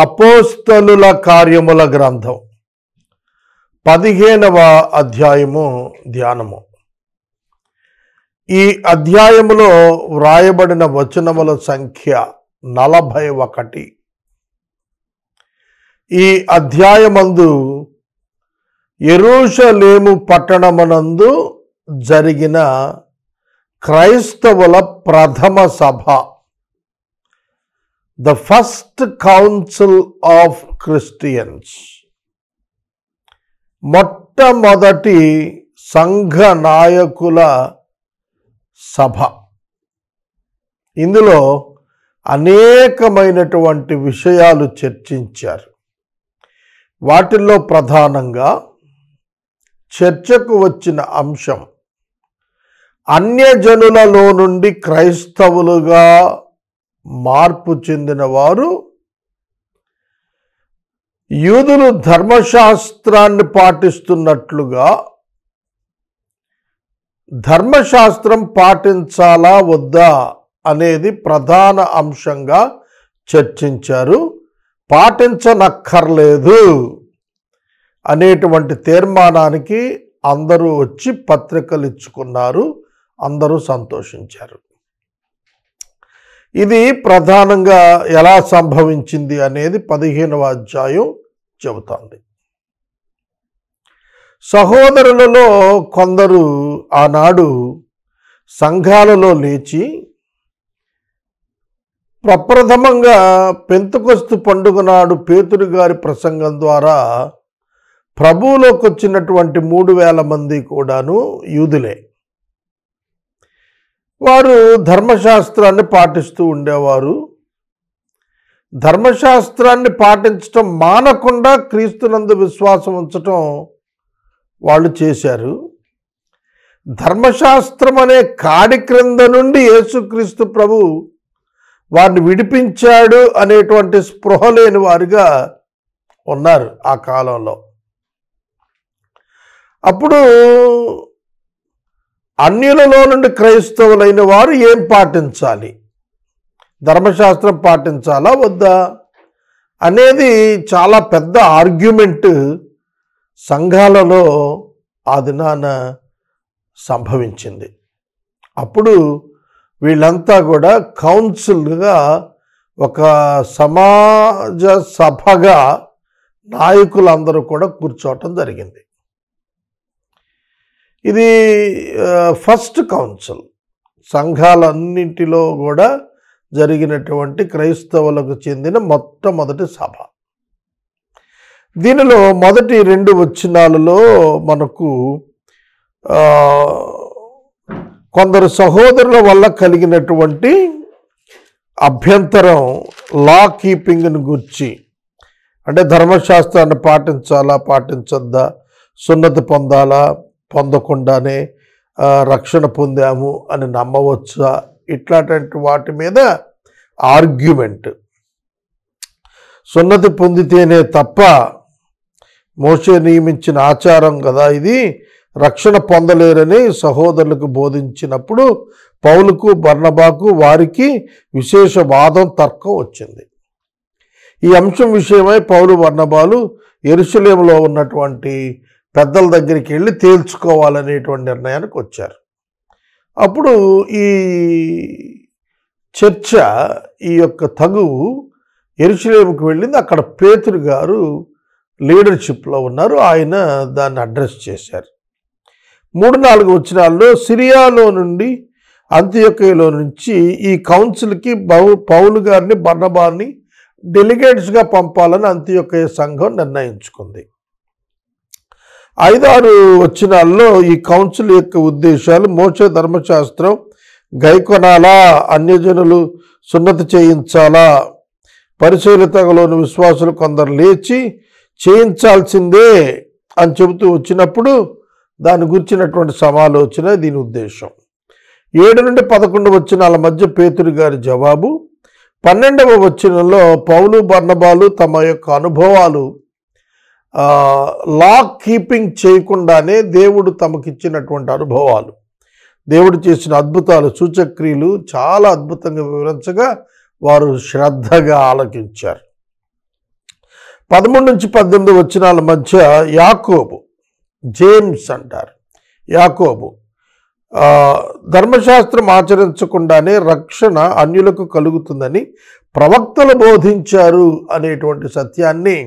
అపోస్తలుల కార్యముల గ్రంథం 15వ అధ్యాయము ధ్యానము. ఈ అధ్యాయములో వ్రాయబడిన వచనముల సంఖ్య 41. ఈ అధ్యాయమందు యెరూషలేము పట్టణమునందు జరిగిన క్రైస్తవుల ప్రథమ సభ, the first council of Christians, మొట్టమొదటి సంఘ నాయకుల సభ. ఇందులో అనేకమైనటువంటి విషయాలు చర్చించారు. వాటిల్లో ప్రధానంగా చర్చకు వచ్చిన అంశం అన్యజనులలో నుండి క్రైస్తవులుగా మార్పు చెందిన వారు యూదులు ధర్మశాస్త్రాన్ని పాటిస్తున్నట్లుగా ధర్మశాస్త్రం పాటించాలా వద్దా అనేది ప్రధాన అంశంగా చర్చించారు. పాటించనక్కర్లేదు అనేటువంటి తీర్మానానికి అందరూ వచ్చి పత్రికలు ఇచ్చుకున్నారు. అందరూ సంతోషించారు. ఇది ప్రధానంగా ఎలా సంభవించింది అనేది 15వ అధ్యాయం చెబుతోంది. సహోదరులలో కొందరు ఆనాడు సంఘాలలో లేచి ప్రప్రథమంగా పెంతెకొస్తు పండుగ నాడు పేతురు గారి ప్రసంగం ద్వారా ప్రభువులోకి వచ్చినటువంటి 3000 మంది కూడాను యూదులే. వారు ధర్మశాస్త్రాన్ని పాటిస్తూ ఉండేవారు. ధర్మశాస్త్రాన్ని పాటించటం మానకుండా క్రీస్తునందు విశ్వాసం ఉంచటం వాళ్ళు చేశారు. ధర్మశాస్త్రం అనే కాడి క్రింద నుండి యేసుక్రీస్తు ప్రభు వారిని విడిపించాడు అనేటువంటి స్పృహ లేని వారిగా ఉన్నారు ఆ కాలంలో. అప్పుడు అన్యులలో నుండి క్రైస్తవులైన వారు ఏం పాటించాలి, ధర్మశాస్త్రం పాటించాలా వద్దా అనేది చాలా పెద్ద ఆర్గ్యుమెంట్ సంఘాలలో ఆ దినాన సంభవించింది. అప్పుడు వీళ్ళంతా కూడా కౌన్సిల్గా, ఒక సమాజ సభగా నాయకులందరూ కూడా కూర్చోవటం జరిగింది. ఇది ఫస్ట్ కౌన్సిల్, సంఘాలన్నింటిలో కూడా జరిగినటువంటి క్రైస్తవులకు చెందిన మొట్టమొదటి సభ. దీనిలో మొదటి 2 వచనాలలో మనకు కొందరు సహోదరుల వల్ల కలిగినటువంటి అభ్యంతరం, లా కీపింగ్ని గురించి, అంటే ధర్మశాస్త్రాన్ని పాటించాలా పాటించొద్దా, సున్నతి పొందాలా పొందకుండానే రక్షణ పొందాము అని నమ్మవచ్చా, ఇట్లాంటి వాటి మీద ఆర్గ్యుమెంట్. సున్నతి పొందితేనే తప్ప, మోషే నియమించిన ఆచారం కదా ఇది, రక్షణ పొందలేరని సహోదరులకు బోధించినప్పుడు పౌలుకు బర్నబాకు వారికి విశేష వాదం తర్కం వచ్చింది. ఈ అంశం విషయమై పౌలు బర్నబాలు యెరూషలేములో ఉన్నటువంటి పెద్దల దగ్గరికి వెళ్ళి తేల్చుకోవాలనేటువంటి నిర్ణయానికి వచ్చారు. అప్పుడు ఈ చర్చ, ఈ యొక్క తగువు యెరూషలేముకు వెళ్ళింది. అక్కడ పేతురు గారు లీడర్షిప్లో ఉన్నారు. ఆయన దాన్ని అడ్రస్ చేశారు. 3-4 వచనాల్లో సిరియాలో నుండి, అంతియోకియలో నుంచి ఈ కౌన్సిల్కి పౌలు గారిని, బర్నబాని డెలిగేట్స్గా పంపాలని అంతియోకియ సంఘం నిర్ణయించుకుంది. 5-6 వచనాల్లో ఈ కౌన్సిల్ యొక్క ఉద్దేశాలు: మోషే ధర్మశాస్త్రం గైకొనాలా, అన్యజనులు సున్నతి చేయించాలా, పరిశీలితలోని విశ్వాసులు కొందరు లేచి చేయించాల్సిందే అని చెబుతూ వచ్చినప్పుడు దాని గురించినటువంటి సమాలోచన దీని ఉద్దేశం. 7-11 వచనాల మధ్య పేతురు గారి జవాబు. 12వ వచనంలో పౌలు బర్నబాలు తమ యొక్క అనుభవాలు, లా కీపింగ్ చేయకుండానే దేవుడు తమకిచ్చినటువంటి అనుభవాలు, దేవుడు చేసిన అద్భుతాలు, సూచక్రియలు చాలా అద్భుతంగా వివరించగా వారు శ్రద్ధగా ఆలకించారు. 13-18 వచనాల మధ్య యాకోబు, జేమ్స్ అంటారు, యాకోబు ధర్మశాస్త్రం ఆచరించకుండానే రక్షణ అన్యులకు కలుగుతుందని ప్రవక్తలు బోధించారు అనేటువంటి సత్యాన్ని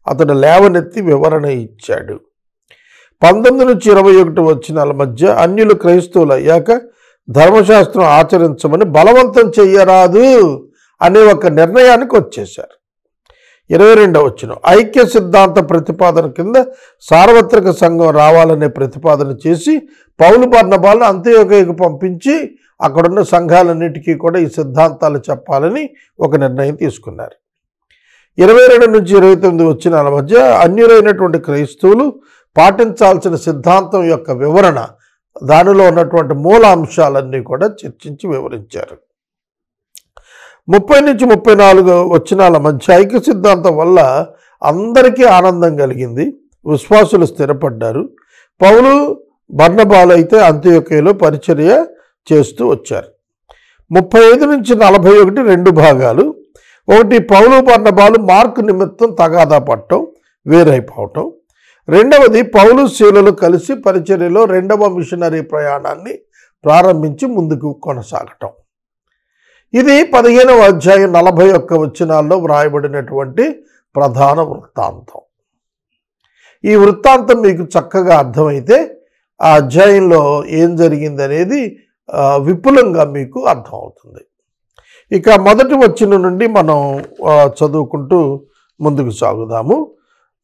అతడు లేవనెత్తి వివరణ ఇచ్చాడు. 19-21 వచనాల మధ్య అన్యులు క్రైస్తవులు అయ్యాక ధర్మశాస్త్రం ఆచరించమని బలవంతం చెయ్యరాదు అనే ఒక నిర్ణయానికి వచ్చేశారు. 22వ వచనం ఐక్య సిద్ధాంత ప్రతిపాదన కింద సార్వత్రిక సంఘం రావాలనే ప్రతిపాదన చేసి పౌలు బర్నబాలను అంత్యోక్యకు పంపించి అక్కడున్న సంఘాలన్నిటికీ కూడా ఈ సిద్ధాంతాలు చెప్పాలని ఒక నిర్ణయం తీసుకున్నారు. 22-29 వచనాల మధ్య అన్యులైనటువంటి క్రైస్తవులు పాటించాల్సిన సిద్ధాంతం యొక్క వివరణ, దానిలో ఉన్నటువంటి మూల అంశాలన్నీ కూడా చర్చించి వివరించారు. 30-34 వచనాల మధ్య ఐక్య సిద్ధాంతం వల్ల అందరికీ ఆనందం కలిగింది, విశ్వాసులు స్థిరపడ్డారు. పౌలు బర్నబాలు అయితే అంత్యోక్యలో పరిచర్య చేస్తూ వచ్చారు. 35-41 2 భాగాలు. ఒకటి, పౌలు బర్నబాలు మార్కు నిమిత్తం తగాదా పడటం, వేరైపోవటం. రెండవది, పౌలు శీలలు కలిసి పరిచర్యలో రెండవ మిషనరీ ప్రయాణాన్ని ప్రారంభించి ముందుకు కొనసాగటం. ఇది 15వ అధ్యాయం 41 వచనాల్లో వ్రాయబడినటువంటి ప్రధాన వృత్తాంతం. ఈ వృత్తాంతం మీకు చక్కగా అర్థమైతే ఆ అధ్యాయంలో ఏం జరిగింది అనేది విపులంగా మీకు అర్థమవుతుంది. ఇక మొదటి వచనం నుండి మనం చదువుకుంటూ ముందుకు సాగుదాము.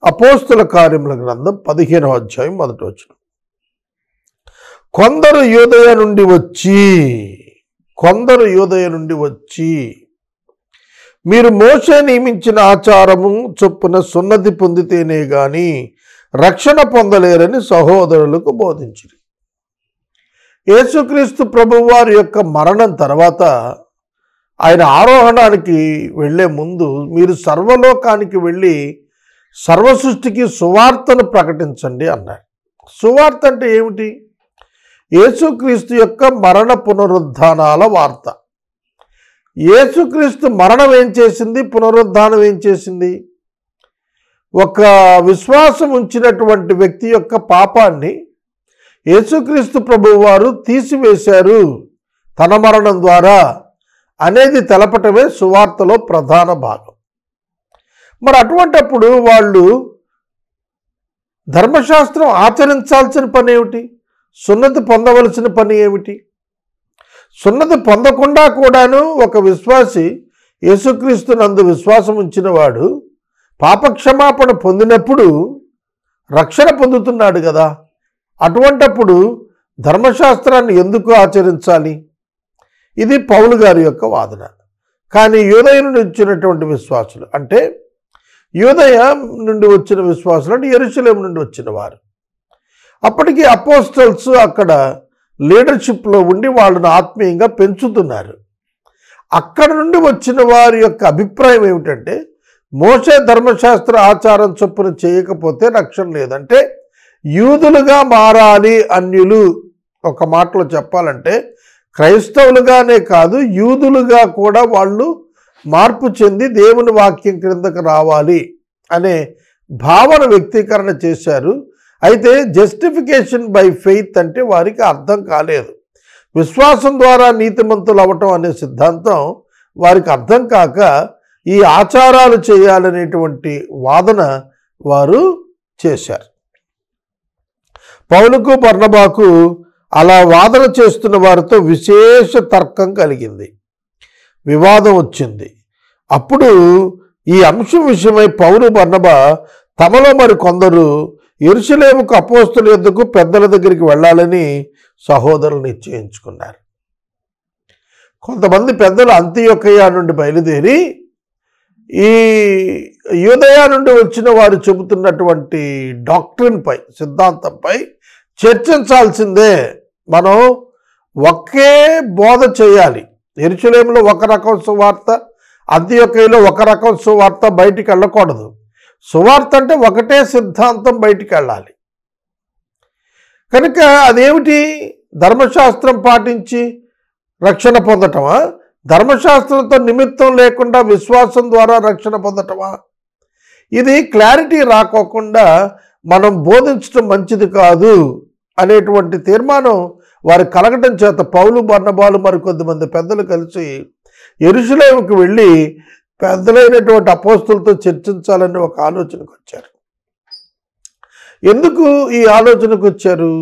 అపోస్తుల కార్యముల గ్రంథం 15వ అధ్యాయం 1వ వచనం. కొందరు యూదయ నుండి వచ్చి మీరు మోషే నియమించిన ఆచారము చొప్పున సున్నతి పొందితేనే గాని రక్షణ పొందలేరని సహోదరులకు బోధించిరి. యేసుక్రీస్తు ప్రభువారి యొక్క మరణం తర్వాత ఆయన ఆరోహణానికి వెళ్ళే ముందు మీరు సర్వలోకానికి వెళ్ళి సర్వ సృష్టికి సువార్తను ప్రకటించండి అన్నారు. సువార్త అంటే ఏమిటి? యేసుక్రీస్తు యొక్క మరణ పునరుద్ధానాల వార్త. యేసుక్రీస్తు మరణం ఏం చేసింది, పునరుద్ధానం ఏం చేసింది? ఒక విశ్వాసం ఉంచినటువంటి వ్యక్తి యొక్క పాపాన్ని యేసుక్రీస్తు ప్రభువు వారు తీసివేశారు తన మరణం ద్వారా అనేది తెలపటమే సువార్తలో ప్రధాన భాగం. మరి అటువంటప్పుడు వాళ్ళు ధర్మశాస్త్రం ఆచరించాల్సిన పని ఏమిటి? సున్నతి పొందవలసిన పని ఏమిటి? సున్నతి పొందకుండా కూడాను ఒక విశ్వాసి యేసుక్రీస్తు నందు విశ్వాసం ఉంచిన వాడు పాపక్షమాపణ పొందినప్పుడు రక్షణ పొందుతున్నాడు కదా. అటువంటప్పుడు ధర్మశాస్త్రాన్ని ఎందుకు ఆచరించాలి? ఇది పౌలు గారి యొక్క వాదన. కానీ యూదయ నుండి వచ్చినటువంటి విశ్వాసులు, అంటే యూదయ నుండి వచ్చిన విశ్వాసులు అంటే యెరూషలేము నుండి వచ్చిన వారు, అప్పటికి అపోస్టల్స్ అక్కడ లీడర్షిప్లో ఉండి వాళ్ళను ఆత్మీయంగా పెంచుతున్నారు. అక్కడ నుండి వచ్చిన వారి యొక్క అభిప్రాయం ఏమిటంటే మోషే ధర్మశాస్త్ర ఆచారం చొప్పున చేయకపోతే రక్షణ లేదంటే యూదులుగా మారాలి అన్యులు. ఒక మాటలో చెప్పాలంటే క్రైస్తవులుగానే కాదు, యూదులుగా కూడా వాళ్ళు మార్పు చెంది దేవుని వాక్యం క్రిందకు రావాలి అనే భావన వ్యక్తీకరణ చేశారు. అయితే జస్టిఫికేషన్ బై ఫెయిత్ అంటే వారికి అర్థం కాలేదు. విశ్వాసం ద్వారా నీతిమంతులు అవ్వటం అనే సిద్ధాంతం వారికి అర్థం కాక ఈ ఆచారాలు చేయాలనేటువంటి వాదన వారు చేశారు. పౌలుకు బర్నబాకు అలా వాదన చేస్తున్న వారితో విశేష తర్కం కలిగింది, వివాదం వచ్చింది. అప్పుడు ఈ అంశం విషయమై పౌలు బర్నబా తమలో మరి కొందరు యెరూషలేముకు అపోస్తలుల యొద్దకు పెద్దల దగ్గరికి వెళ్ళాలని సహోదరులు నిశ్చయించుకున్నారు. కొంతమంది పెద్దలు అంతియొకయ నుండి బయలుదేరి ఈ యూదయ నుండి వచ్చిన వారు చెబుతున్నటువంటి డాక్ట్రిన్పై, సిద్ధాంతంపై చర్చించాల్సిందే. మనం ఒకే బోధ చేయాలి. యెరూషలేములో ఒక రకం సువార్త, అంతియొకయలో ఒక రకం సువార్త బయటికి వెళ్ళకూడదు. సువార్త అంటే ఒకటే సిద్ధాంతం బయటికి వెళ్ళాలి. కనుక అదేమిటి? ధర్మశాస్త్రం పాటించి రక్షణ పొందటమా? ధర్మశాస్త్రంతో నిమిత్తం లేకుండా విశ్వాసం ద్వారా రక్షణ పొందటమా? ఇది క్లారిటీ రాకోకుండా మనం బోధించడం మంచిది కాదు అనేటువంటి తీర్మానం వారు కలగడం చేత పౌలు బర్నబాలు మరికొద్దిమంది పెద్దలు కలిసి యెరూషలేముకు వెళ్ళి పెద్దలైనటువంటి అపోస్తులతో చర్చించాలని ఒక ఆలోచనకు వచ్చారు. ఎందుకు ఈ ఆలోచనకు వచ్చారు?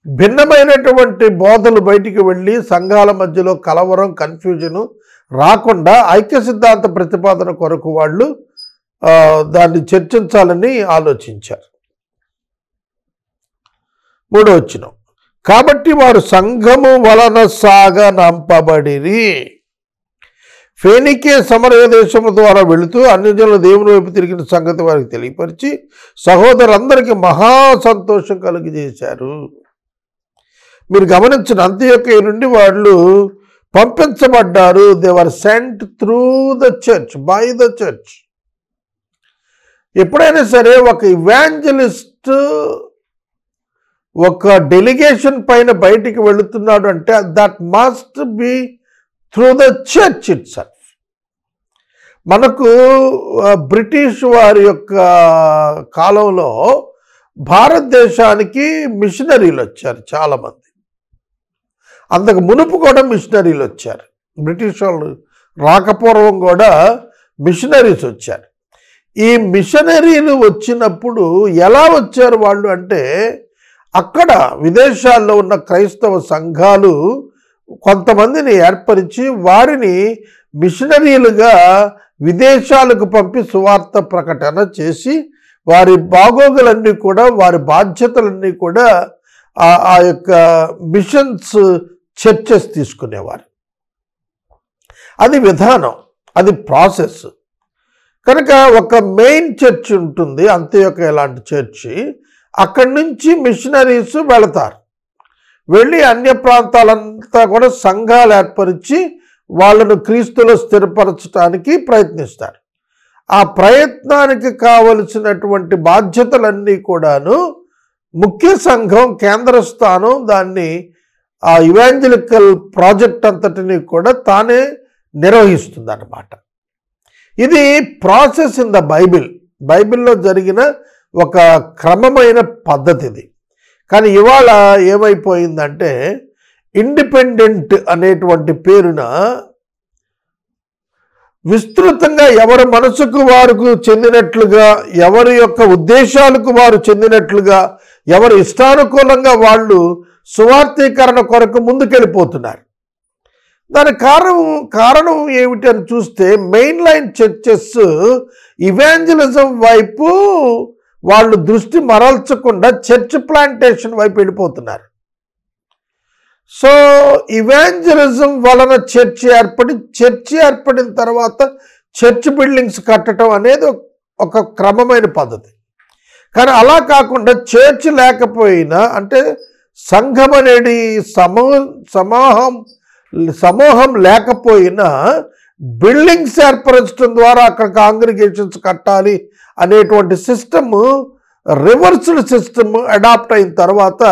భిన్నమైనటువంటి బోధలు బయటికి వెళ్ళి సంఘాల మధ్యలో కలవరం, కన్ఫ్యూజను రాకుండా ఐక్య సిద్ధాంత ప్రతిపాదన కొరకు వాళ్ళు దాన్ని చర్చించాలని ఆలోచించారు. 3వ వచనం, కాబట్టి వారు సంఘము వలన సాగనంపబడిరి. ఫేనికే సమరయ దేశము ద్వారా వెళుతూ అన్యజనుల దేవుని వైపు తిరిగిన సంగతి వారికి తెలియపరిచి సహోదరులందరికీ మహా సంతోషం కలుగజేశారు. మీరు గమనించిన అంత్యోక్య నుండి వాళ్ళు పంపించబడ్డారు. They were sent through the church, by the church. ఎప్పుడైనా సరే ఒక ఇవాంజలిస్ట్ ఒక డెలిగేషన్ పైన బయటికి వెళుతున్నాడు అంటే that must be through the church it self. మనకు బ్రిటిష్ వారి యొక్క కాలంలో భారతదేశానికి మిషనరీలు వచ్చారు చాలామంది. అంతకు మునుపు కూడా మిషనరీలు వచ్చారు. బ్రిటిష్ వాళ్ళు రాకపూర్వం కూడా మిషనరీస్ వచ్చారు. ఈ మిషనరీలు వచ్చినప్పుడు ఎలా వచ్చారు వాళ్ళు అంటే, అక్కడ విదేశాల్లో ఉన్న క్రైస్తవ సంఘాలు కొంతమందిని ఏర్పరిచి వారిని మిషనరీలుగా విదేశాలకు పంపి సువార్త ప్రకటన చేసి వారి బాగోగులన్నీ కూడా, వారి బాధ్యతలన్నీ కూడా ఆ యొక్క మిషన్స్ చర్చెస్ తీసుకునేవారు. అది విధానం, అది ప్రాసెస్. కనుక ఒక మెయిన్ చర్చ్ ఉంటుంది, అంత్యోక్య లాంటి చర్చి. అక్కడి నుంచి మిషనరీస్ వెళతారు. వెళ్ళి అన్య ప్రాంతాలంతా కూడా సంఘాలు ఏర్పరిచి వాళ్ళను క్రీస్తులో స్థిరపరచడానికి ప్రయత్నిస్తారు. ఆ ప్రయత్నానికి కావలసినటువంటి బాధ్యతలన్నీ కూడాను ముఖ్య సంఘం, కేంద్ర స్థానం దాన్ని ఆ ఇవాంజలికల్ ప్రాజెక్ట్ అంతటిని కూడా తానే నిర్వహిస్తుంది అన్నమాట. ఇది ప్రాసెస్ ఇన్ ద బైబిల్లో జరిగిన ఒక క్రమమైన పద్ధతి ఇది. కానీ ఇవాళ ఏమైపోయిందంటే ఇండిపెండెంట్ అనేటువంటి పేరున విస్తృతంగా ఎవరి మనసుకు వారికి చెందినట్లుగా, ఎవరి యొక్క ఉద్దేశాలకు వారు చెందినట్లుగా, ఎవరి ఇష్టానుకూలంగా వాళ్ళు సువార్తీకరణ కొరకు ముందుకెళ్ళిపోతున్నారు. దానికి కారణం ఏమిటి అని చూస్తే మెయిన్ లైన్ చర్చెస్ ఇవాంజలిజం వైపు వాళ్ళు దృష్టి మరల్చకుండా చర్చ్ ప్లాంటేషన్ వైపు వెళ్ళిపోతున్నారు. సో ఇవాంజలిజం వలన చర్చ్ ఏర్పడిన తర్వాత చర్చ్ బిల్డింగ్స్ కట్టడం అనేది ఒక క్రమమైన పద్ధతి. కానీ అలా కాకుండా చర్చ్ లేకపోయినా, అంటే సంఘం అనేది సమూహం లేకపోయినా బిల్డింగ్స్ ఏర్పరచడం ద్వారా అక్కడ కాంగ్రిగేషన్స్ కట్టాలి అనేటువంటి సిస్టమ్, రివర్స్డ్ సిస్టమ్ అడాప్ట్ అయిన తర్వాత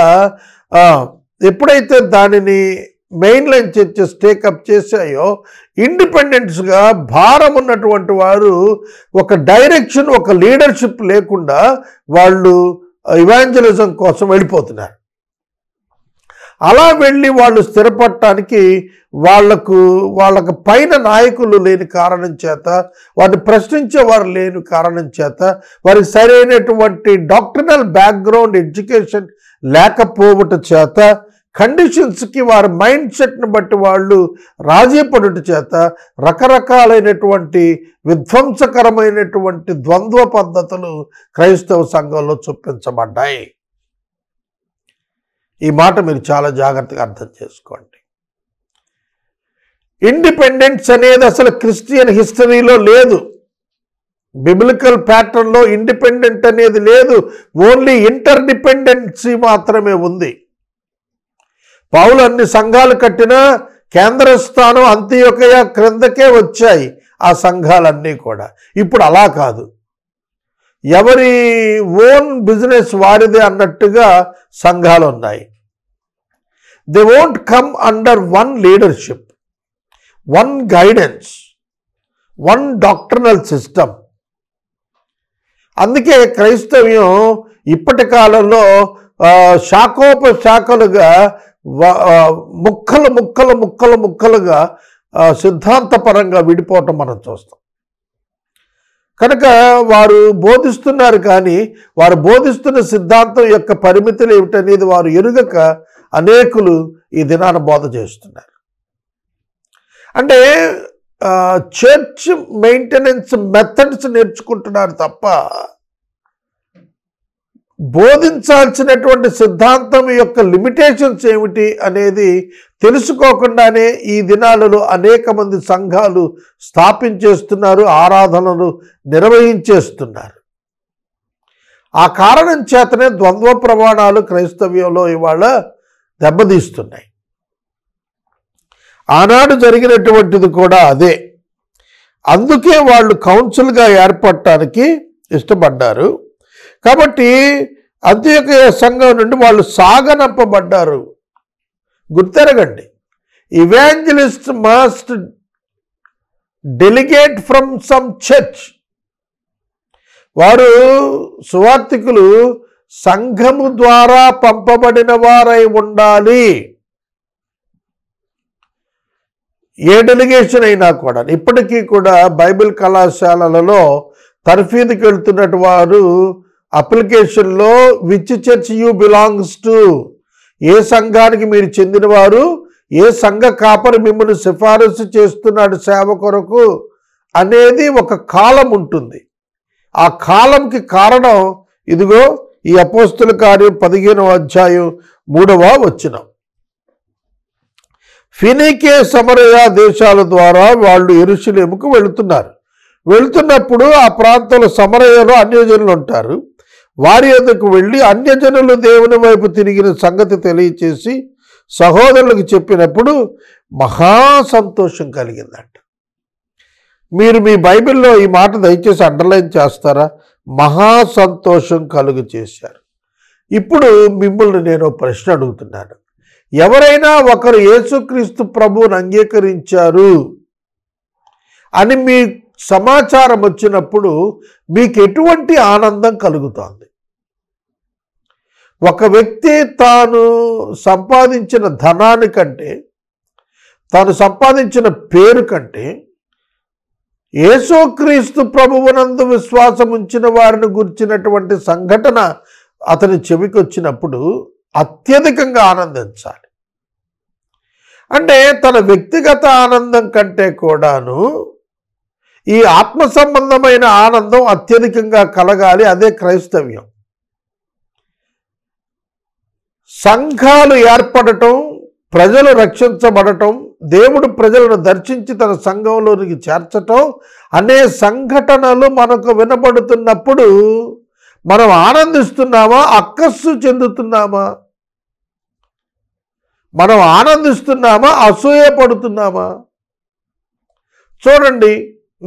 ఎప్పుడైతే దానిని మెయిన్ లైన్ చర్చెస్ టేకప్ చేశాయో, ఇండిపెండెంట్స్గా భారం ఉన్నటువంటి వారు ఒక డైరెక్షన్, ఒక లీడర్షిప్ లేకుండా వాళ్ళు ఇవాంజలిజం కోసం వెళ్ళిపోతున్నారు. అలా వెళ్ళి వాళ్ళు స్థిరపడటానికి వాళ్ళకు పైన నాయకులు లేని కారణం చేత, వారిని ప్రశ్నించేవారు లేని కారణం చేత, వారికి సరైనటువంటి డాక్టరినల్ బ్యాక్గ్రౌండ్ ఎడ్యుకేషన్ లేకపోవటం చేత, కండిషన్స్కి వారి మైండ్ సెట్ని బట్టి వాళ్ళు రాజీ పడుట చేత రకరకాలైనటువంటి విధ్వంసకరమైనటువంటి ద్వంద్వ పద్ధతులు క్రైస్తవ సంఘంలో చూపించబడ్డాయి. ఈ మాట మీరు చాలా జాగ్రత్తగా అర్థం చేసుకోండి. ఇండిపెండెన్స్ అనేది అసలు క్రిస్టియన్ హిస్టరీలో లేదు. బిబ్లికల్ ప్యాటర్న్లో ఇండిపెండెంట్ అనేది లేదు. ఓన్లీ ఇంటర్డిపెండెన్సీ మాత్రమే ఉంది. పౌలు అన్ని సంఘాలు కట్టినా కేంద్ర స్థానం అంత్యోకయ క్రిందకే వచ్చాయి ఆ సంఘాలన్నీ కూడా. ఇప్పుడు అలా కాదు, ఎవరి ఓన్ బిజినెస్ వారిదే అన్నట్టుగా సంఘాలు ఉన్నాయి. They won't come under one leadership, one guidance, one doctrinal system. అందుకే క్రైస్తవ్యం ఇప్పటి కాలంలో శాఖోపశాఖలుగా ముక్కలుగా సిద్ధాంతపరంగా విడిపోవటం మనం చూస్తాం. కనుక వారు బోధిస్తున్నారు, కానీ వారు బోధిస్తున్న సిద్ధాంతం యొక్క పరిమితులు ఏమిటనేది వారు ఎరుగక అనేకులు ఈ దినాన బోధ చేస్తున్నారు. అంటే చర్చ్ మెయింటెనెన్స్ మెథడ్స్ నేర్చుకుంటున్నారు తప్ప బోధించాల్సినటువంటి సిద్ధాంతం యొక్క లిమిటేషన్స్ ఏమిటి అనేది తెలుసుకోకుండానే ఈ దినాలలో అనేక మంది సంఘాలు స్థాపించేస్తున్నారు, ఆరాధనలు నిర్వహించేస్తున్నారు. ఆ కారణం చేతనే ద్వంద్వ ప్రమాణాలు క్రైస్తవ్యంలో ఇవాళ దెబ్బతీస్తున్నాయి. ఆనాడు జరిగినటువంటిది కూడా అదే. అందుకే వాళ్ళు కౌన్సిల్గా ఏర్పడటానికి ఇష్టపడ్డారు. కాబట్టి అంత్యోకయ సంఘం నుండి వాళ్ళు సాగనంపబడ్డారు. గుర్తెరగండి, evangelist must delegate from some church. వారు సువార్థికులు సంఘము ద్వారా పంపబడిన వారై ఉండాలి. ఏ డెలిగేషన్ అయినా కూడా ఇప్పటికీ కూడా బైబిల్ కళాశాలలలో తర్ఫీదుకి వెళ్తున్నట్టు వారు అప్లికేషన్లో which church you belongs to, ఏ సంఘానికి మీరు చెందినవారు, ఏ సంఘ కాపరి మిమ్మల్ని సిఫారసు చేస్తున్నాడు సేవ కొరకు అనేది ఒక కాలం ఉంటుంది. ఆ కాలంకి కారణం ఇదిగో ఈ అపోస్తుల కార్యం 15వ అధ్యాయం 3వ వచనం. ఫినీకే సమరయ దేశాల ద్వారా వాళ్ళు యెరూషలేముకు వెళుతున్నప్పుడు ఆ ప్రాంతంలో సమరయలో అన్యజనులు ఉంటారు. వారి యొద్దకు వెళ్ళి అన్యజనులు దేవుని వైపు తిరిగిన సంగతి తెలియచేసి సహోదరులకు చెప్పినప్పుడు మహా సంతోషం కలిగిందంట. మీరు మీ బైబిల్లో ఈ మాట దయచేసి అండర్లైన్ చేస్తారా? మహా సంతోషం కలుగు చేశారు. ఇప్పుడు మిమ్మల్ని నేను ప్రశ్న అడుగుతున్నాను. ఎవరైనా ఒకరు యేసుక్రీస్తు ప్రభువుని అంగీకరించారు అని మీ సమాచారం వచ్చినప్పుడు మీకు ఎటువంటి ఆనందం కలుగుతోంది? ఒక వ్యక్తి తాను సంపాదించిన ధనాని కంటే, తాను సంపాదించిన పేరు కంటే యేసుక్రీస్తు ప్రభువునందు విశ్వాసం ఉంచిన వారిని గురించినటువంటి సంఘటన అతని చెవికి వచ్చినప్పుడు అత్యధికంగా ఆనందించాలి. అంటే తన వ్యక్తిగత ఆనందం కంటే కూడాను ఈ ఆత్మ సంబంధమైన ఆనందం అత్యధికంగా కలగాలి. అదే క్రైస్తవ్యం. సంఘాలు ఏర్పడటం, ప్రజలు రక్షించబడటం, దేవుడు ప్రజలను దర్శించి తన సంఘంలోనికి చేర్చటం అనే సంఘటనలు మనకు వినబడుతున్నప్పుడు మనం ఆనందిస్తున్నామా, అక్కస్సు చెందుతున్నామా? మనం ఆనందిస్తున్నామా, అసూయపడుతున్నామా? చూడండి,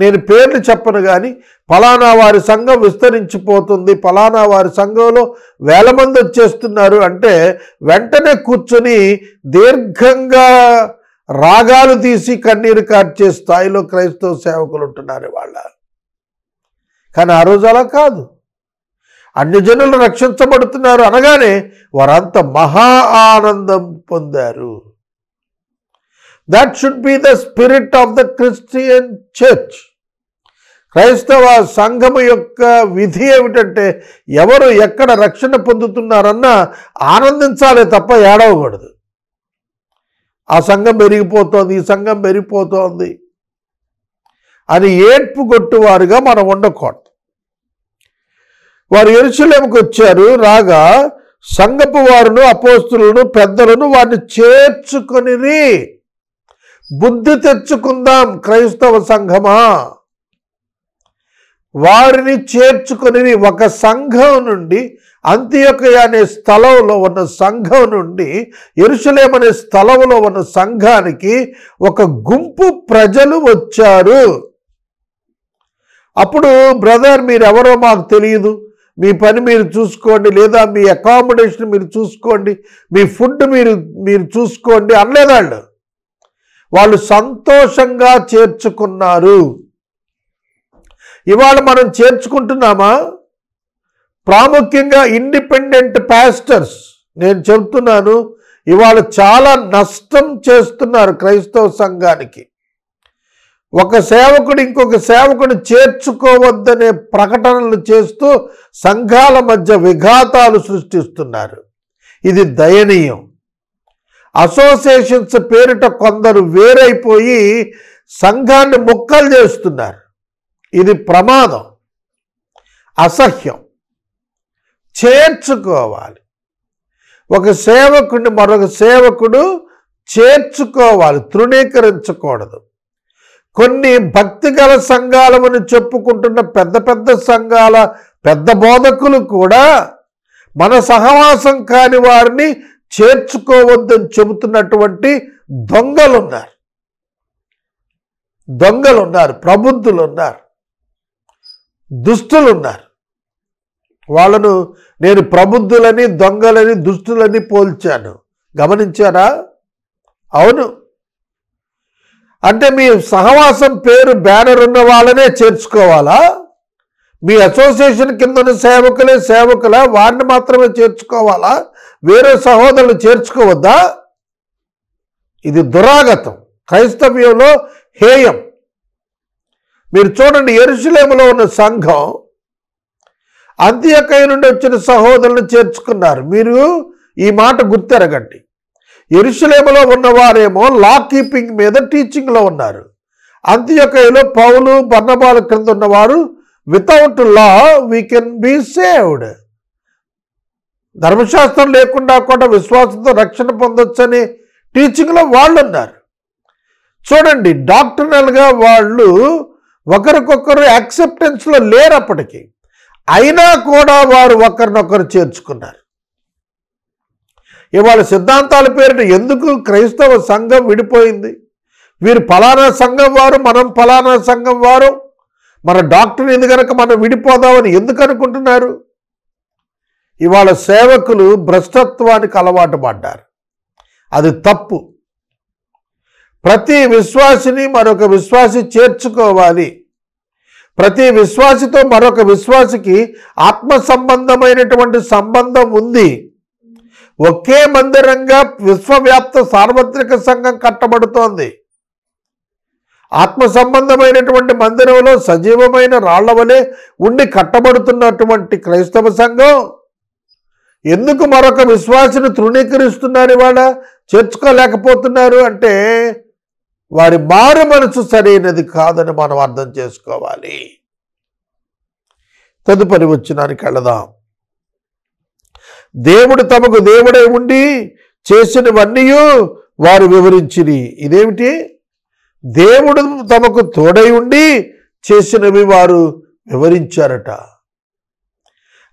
నేను పేర్లు చెప్పను కానీ ఫలానా వారి సంఘం విస్తరించిపోతుంది, ఫలానా వారి సంఘంలో వేల మంది వచ్చేస్తున్నారు అంటే వెంటనే కూర్చొని దీర్ఘంగా రాగాలు తీసి కన్నీరు కార్చే స్థాయిలో క్రైస్తవ సేవకులు ఉంటున్నారు వాళ్ళ. కానీ ఆ రోజు అలా కాదు. అన్ని జనులు రక్షించబడుతున్నారు అనగానే వారంతా మహా ఆనందం పొందారు. That should be the Spirit of the Christian church. క్రైస్తవ సంఘము యొక్క విధి ఏమిటంటే ఎవరు ఎక్కడ రక్షణ పొందుతున్నారన్నా ఆనందించాలి తప్ప ఏడవకూడదు. ఆ సంఘం పెరిగిపోతోంది, ఈ సంఘం పెరిగిపోతోంది అని ఏడ్పు కొట్టువారుగా మనం ఉండకూడదు. వారు యెరూషలేముకు వచ్చారు. రాగా సంఘపు వారును అపోస్తులను పెద్దలను వారిని చేర్చుకొనిరి. బుద్ధి తెచ్చుకుందాం క్రైస్తవ సంఘమా, వారిని చేర్చుకొని ఒక సంఘం నుండి, అంతియోకయ అనే స్థలంలో ఉన్న సంఘం నుండి యెరూషలేము అనే స్థలంలో ఉన్న సంఘానికి ఒక గుంపు ప్రజలు వచ్చారు. అప్పుడు బ్రదర్ మీరెవరో మాకు తెలియదు, మీ పని మీరు చూసుకోండి, లేదా మీ అకామిడేషన్ మీరు చూసుకోండి, మీ ఫుడ్ మీరు చూసుకోండి అనలేదు. వాళ్ళు సంతోషంగా చేర్చుకున్నారు. ఇవాళ మనం చేర్చుకుంటున్నామా? ప్రాముఖ్యంగా ఇండిపెండెంట్ పాస్టర్స్, నేను చెబుతున్నాను, ఇవాళ చాలా నష్టం చేస్తున్నారు క్రైస్తవ సంఘానికి. ఒక సేవకుడు ఇంకొక సేవకుడు చేర్చుకోవద్దనే ప్రకటనలు చేస్తూ సంఘాల మధ్య విఘాతాలు సృష్టిస్తున్నారు. ఇది దయనీయం. అసోసియేషన్స్ పేరిట కొందరు వేరైపోయి సంఘాన్ని ముక్కలు చేస్తున్నారు. ఇది ప్రమాదం, అసహ్యం. చేర్చుకోవాలి. ఒక సేవకుడిని మరొక సేవకుడు చేర్చుకోవాలి, తృణీకరించకూడదు. కొన్ని భక్తిగల సంఘాలమని చెప్పుకుంటున్న పెద్ద పెద్ద సంఘాల పెద్ద బోధకులు కూడా మన సహవాసం కాని వారిని చేర్చుకోవద్దని చెబుతున్నటువంటి దొంగలున్నారు, ప్రబుద్ధులున్నారు, దుష్టులున్నారు. వాళ్ళను నేను ప్రబుద్ధులని, దొంగలని, దుష్టులని పోల్చాను. గమనించారా? అవును. అంటే మీ సహవాసం పేరు బ్యానర్ ఉన్న వాళ్ళనే చేర్చుకోవాలా? మీ అసోసియేషన్ కింద ఉన్న సేవకులా? వారిని మాత్రమే చేర్చుకోవాలా? వేరే సహోదరులు చేర్చుకోవద్దా? ఇది దురాగతం, క్రైస్తవ్యంలో హేయం. మీరు చూడండి, యెరూషలేములో ఉన్న సంఘం అంత్యోకయ నుండి వచ్చిన సహోదరులను చేర్చుకున్నారు. మీరు ఈ మాట గుర్తెరగండి. యెరూషలేములో ఉన్నవారేమో లా కీపింగ్ మీద టీచింగ్లో ఉన్నారు. అంత్యోకయలో పౌలు, బర్నబాల క్రింద ఉన్నవారు without law we can be saved, ధర్మశాస్త్రం లేకుండా కూడా విశ్వాసంతో రక్షణ పొందొచ్చని టీచింగ్లో వాళ్ళు ఉన్నారు. చూడండి, డాక్టర్నల్గా వాళ్ళు ఒకరికొకరు యాక్సెప్టెన్స్లో లేరు అప్పటికి. అయినా కూడా వారు ఒకరినొకరు చేర్చుకున్నారు. ఇవాళ సిద్ధాంతాల పేరిట ఎందుకు క్రైస్తవ సంఘం విడిపోయింది? వీరు ఫలానా సంఘం వారు, మనం ఫలానా సంఘం వారు, మన డాక్టర్ ఇది కనుక మనం విడిపోదామని ఎందుకు అనుకుంటున్నారు? ఇవాళ సేవకులు భ్రష్టత్వానికి అలవాటు పడ్డారు. అది తప్పు. ప్రతి విశ్వాసిని మరొక విశ్వాసి చేర్చుకోవాలి. ప్రతి విశ్వాసితో మరొక విశ్వాసికి ఆత్మ సంబంధమైనటువంటి సంబంధం ఉంది. ఒకే మందిరంగా విశ్వవ్యాప్త సార్వత్రిక సంఘం కట్టబడుతోంది. ఆత్మ సంబంధమైనటువంటి మందిరంలో సజీవమైన రాళ్ల వలె ఉండి కట్టబడుతున్నటువంటి క్రైస్తవ సంఘం ఎందుకు మరొక విశ్వాసిని తృణీకరిస్తున్నారు? ఇవాళ చేర్చుకోలేకపోతున్నారు అంటే వారి మారు మనసు సరైనది కాదని మనం అర్థం చేసుకోవాలి. తదుపరి వచనానికి వెళదాం. దేవుడు తమకు దేవుడై ఉండి చేసినవన్నీ వారు వివరించిరి. ఇదేమిటి? దేవుడు తమకు తోడై ఉండి చేసినవి వారు వివరించారట.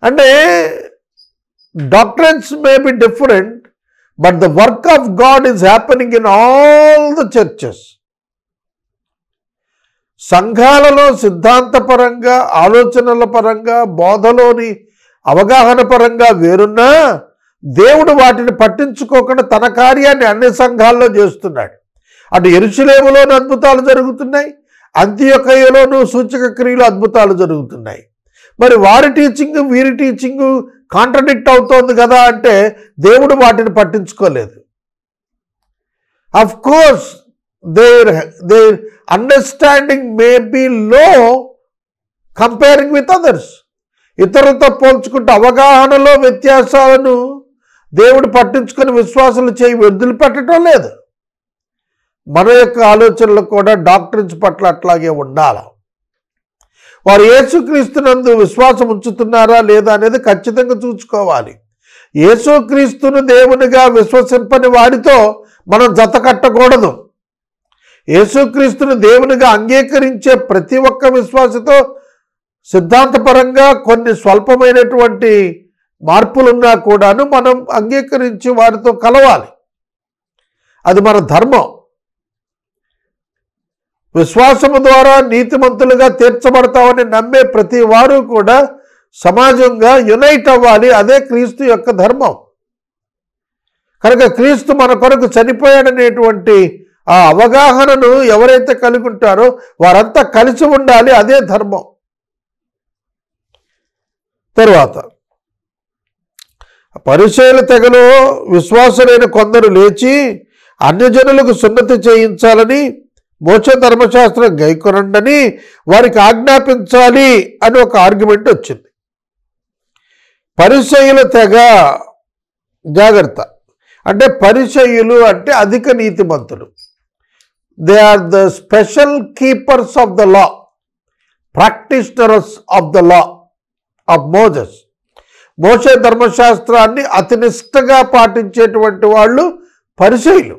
అంటే doctrines may be different, but the work of God is happening in all the churches. సంఘాలలో సిద్ధాంతపరంగా, ఆలోచనల పరంగా, బోధలోని అవగాహన పరంగా వేరున్నా దేవుడు వాటిని పట్టించుకోకుండా తన కార్యాన్ని అన్ని సంఘాల్లో చేస్తున్నాడు. అటు యెరూషలేములోని అద్భుతాలు జరుగుతున్నాయి, అంత్యోకయలోనూ సూచక క్రియలు అద్భుతాలు జరుగుతున్నాయి. మరి వారి టీచింగ్ వీరి టీచింగ్ కాంట్రడిక్ట్ అవుతోంది కదా అంటే దేవుడు వాటిని పట్టించుకోలేదు. Of course there understanding may be low comparing with others. ఇతరులతో పోల్చుకుంటూ అవగాహనలో వ్యత్యాసాలను దేవుడు పట్టించుకొని విశ్వాసాలు చేయి వదిలిపెట్టడం లేదు. మన యొక్క ఆలోచనలు కూడా డాక్టర్స్ పట్ల అట్లాగే ఉండాలి. వారు యేసుక్రీస్తునందు విశ్వాసం ఉంచుతున్నారా లేదా అనేది ఖచ్చితంగా చూసుకోవాలి. యేసుక్రీస్తును దేవునిగా విశ్వసింపని వాడితో మనం జత కట్టకూడదు. యేసుక్రీస్తును దేవునిగా అంగీకరించే ప్రతి ఒక్క విశ్వాసతో సిద్ధాంతపరంగా కొన్ని స్వల్పమైనటువంటి మార్పులున్నా కూడాను మనం అంగీకరించి వారితో కలవాలి. అది మన ధర్మం. విశ్వాసము ద్వారా నీతిమంతులుగా తీర్చబడతామని నమ్మే ప్రతి వారు కూడా సమాజంగా యునైట్ అవ్వాలి. అదే క్రీస్తు యొక్క ధర్మం. కనుక క్రీస్తు మన కొరకు చనిపోయాడనేటువంటి ఆ అవగాహనను ఎవరైతే కలిగి ఉంటారో వారంతా కలిసి ఉండాలి. అదే ధర్మం. తరువాత పరిసయ్యుల తెగలో విశ్వాసులైన కొందరు లేచి అన్యజనులకు సున్నతి చేయించాలని, మోషే ధర్మశాస్త్రం గైకొనండని వారికి ఆజ్ఞాపించాలి అని ఒక ఆర్గ్యుమెంట్ వచ్చింది. పరిసయ్యుల తెగ, జాగ్రత్త, అంటే పరిసయ్యులు అంటే అధిక నీతిమంతులు. They are the special keepers of the law, practitioners of the law of Moses. మోషే ధర్మశాస్త్రాన్ని అతి నిష్టగా పాటించేటువంటి వాళ్ళు పరిసయ్యులు.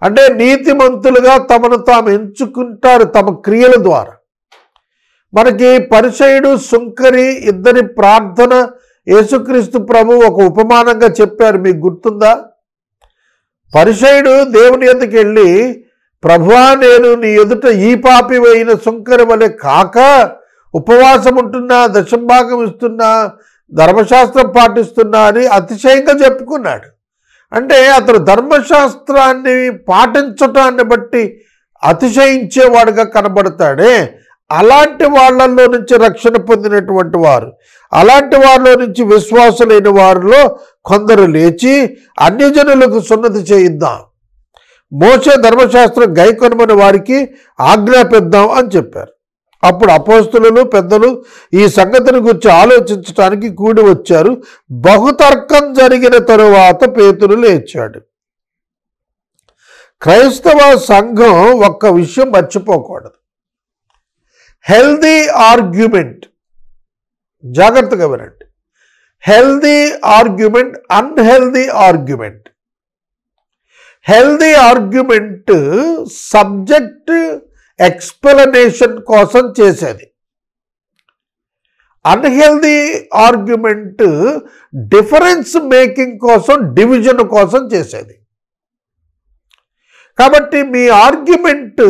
అంటే నీతిమంతులుగా తమను తాము ఎంచుకుంటారు తమ క్రియల ద్వారా. మనకి పరిసయ్యుడు, సుంకరి ఇద్దరి ప్రార్థన యేసుక్రీస్తు ప్రభు ఒక ఉపమానంగా చెప్పారు. మీకు గుర్తుందా? పరిసయ్యుడు దేవుని ఎదుటికి వెళ్ళి, ప్రభువా, నేను నీ ఎదుట ఈ పాపి అయిన సుంకరి వలె కాక ఉపవాసం ఉంటున్నా, దశంభాగం ఇస్తున్నా, ధర్మశాస్త్రం పాటిస్తున్నా అని అతిశయంగా చెప్పుకున్నాడు. అంటే అతను ధర్మశాస్త్రాన్ని పాటించటాన్ని బట్టి అతిశయించేవాడుగా కనబడతాడే. అలాంటి వాళ్ళల్లో నుంచి రక్షణ పొందినటువంటి వారు, అలాంటి వారిలో నుంచి విశ్వాసులైన వారిలో కొందరు లేచి అన్యజనులకు సున్నతి చేయిద్దాం, మోషే ధర్మశాస్త్రం గైకొనమని వారికి ఆజ్ఞాపిద్దాం అని చెప్పారు. అప్పుడు అపోస్తలులు, పెద్దలు ఈ సంగతిని గురించి ఆలోచించడానికి కూడి వచ్చారు. బహుతర్కం జరిగిన తరువాత పేతురు లేచాడు. క్రైస్తవ సంఘం ఒక్క విషయం మర్చిపోకూడదు. హెల్దీ ఆర్గ్యుమెంట్, జాగ్రత్తగా వినండి. Healthy argument, unhealthy argument. Healthy argument subject explanation కోసం చేసేది. అన్హెల్దీ ఆర్గ్యుమెంట్ డిఫరెన్స్ మేకింగ్ కోసం, డివిజన్ కోసం చేసేది. కాబట్టి మీ ఆర్గ్యుమెంట్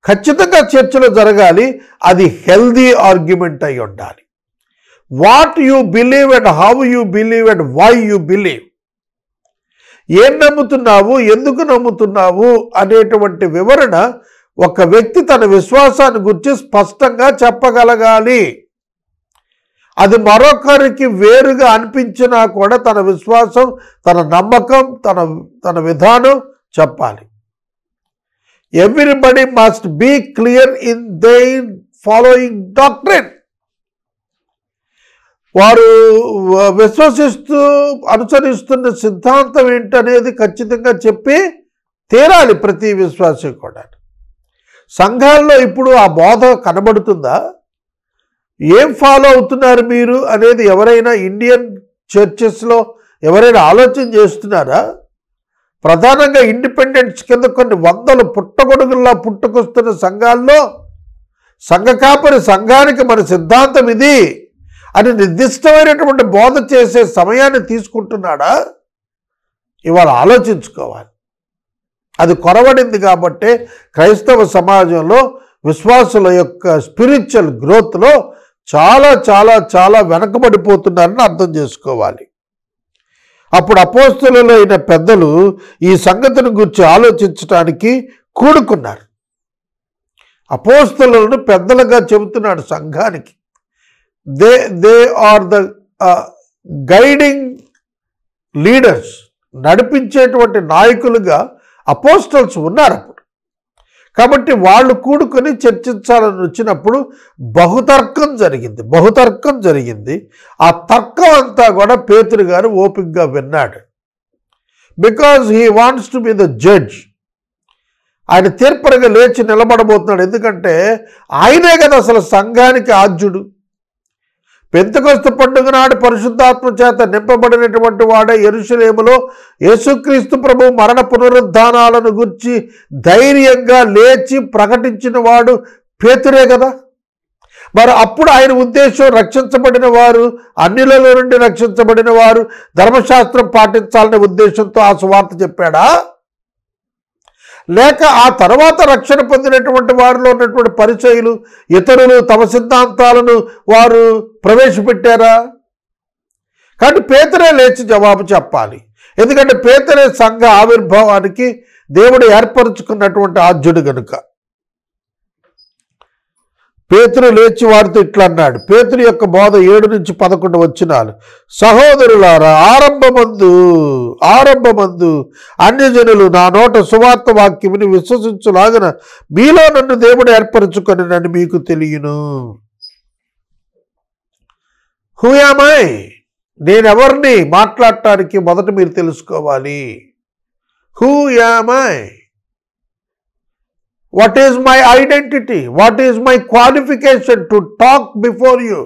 ఖచ్చితంగా చర్చలో జరగాలి. అది హెల్దీ ఆర్గ్యుమెంట్ అయి ఉండాలి. What you believe and how you believe and why you believe, ఏం నమ్ముతున్నావు, ఎందుకు నమ్ముతున్నావు అనేటువంటి వివరణ ఒక వ్యక్తి తన విశ్వాసాన్ని గురించి స్పష్టంగా చెప్పగలగాలి. అది మరొకరికి వేరుగా అనిపించినా కూడా తన విశ్వాసం, తన నమ్మకం, తన విధానం చెప్పాలి. Everybody must be clear in their following doctrine. వారు విశ్వసిస్తూ అనుసరిస్తున్న సిద్ధాంతం ఏంటనేది ఖచ్చితంగా చెప్పి తీరాలి ప్రతి విశ్వాసి కూడా. సంఘాల్లో ఇప్పుడు ఆ బోధ కనబడుతుందా? ఏం ఫాలో అవుతున్నారు మీరు అనేది ఎవరైనా ఇండియన్ చర్చెస్లో ఎవరైనా ఆలోచన చేస్తున్నారా? ప్రధానంగా ఇండిపెండెన్స్ కింద కొన్ని వందలు పుట్టగొడుగుల్లా పుట్టుకొస్తున్న సంఘాల్లో సంఘ కాపరి సంఘానికి మన సిద్ధాంతం ఇది అని నిర్దిష్టమైనటువంటి బోధ చేసే సమయాన్ని తీసుకుంటున్నాడా? ఇవాళ ఆలోచించుకోవాలి. అది కొరవడింది కాబట్టే క్రైస్తవ సమాజంలో విశ్వాసుల యొక్క స్పిరిచువల్ గ్రోత్లో చాలా చాలా చాలా వెనకబడిపోతున్నారని అర్థం చేసుకోవాలి. అప్పుడు అపోస్తలులు అయిన పెద్దలు ఈ సంగతిని గురించి ఆలోచించడానికి కూడుకున్నారు. అపోస్తలులను పెద్దలుగా చెబుతున్నాడు సంఘానికి. They are the guiding leaders, నడిపించేటువంటి నాయకులుగా అపోస్టల్స్ ఉన్నారు అప్పుడు. కాబట్టి వాళ్ళు కూడుకొని చర్చించాలని వచ్చినప్పుడు బహుతర్కం జరిగింది. ఆ తర్కం అంతా కూడా పేతురు గారు ఓపికగా విన్నాడు. Because he wants to be the judge. ఆయన తీర్పరిగా లేచి నిలబడబోతున్నాడు. ఎందుకంటే ఆయనే కదా అసలు సంఘానికి ఆద్యుడు. పెంతెకొస్తు పండుగ నాడు పరిశుద్ధాత్మ చేత నింపబడినటువంటి వాడే యెరూషలేములో యేసుక్రీస్తు ప్రభు మరణ పునరుద్ధానాలను గురించి ధైర్యంగా లేచి ప్రకటించిన వాడు పేతురే కదా. మరి అప్పుడు ఆయన ఉద్దేశం రక్షించబడిన వారు, అన్యులలో నుండి రక్షించబడిన వారు ధర్మశాస్త్రం పాటించాలనే ఉద్దేశంతో ఆ సువార్త చెప్పాడా? లేక ఆ తర్వాత రక్షణ పొందినటువంటి వారిలో ఉన్నటువంటి పరిచయులు, ఇతరులు తమ సిద్ధాంతాలను వారు ప్రవేశపెట్టారా? కాబట్టి పేతురే లేచి జవాబు చెప్పాలి. ఎందుకంటే పేతురే సంఘ ఆవిర్భావానికి దేవుడు ఏర్పరచుకున్నటువంటి ఆద్యుడు గనుక. పేతురు లేచి వారితో ఇట్లా అన్నాడు. పేతురు యొక్క బోధ 7-11 వచనాలు. సహోదరులారా, ఆరంభమందు అన్యజనులు నా నోట సువార్త వాక్యముని విశ్వసించులాగన మీలో నన్ను దేవుడు ఏర్పరచుకొనినని మీకు తెలియను. Who am I? నేనెవరిని మాట్లాడటానికి మొదట మీరు తెలుసుకోవాలి. Who am I? What is my identity? What is my qualification to talk before you?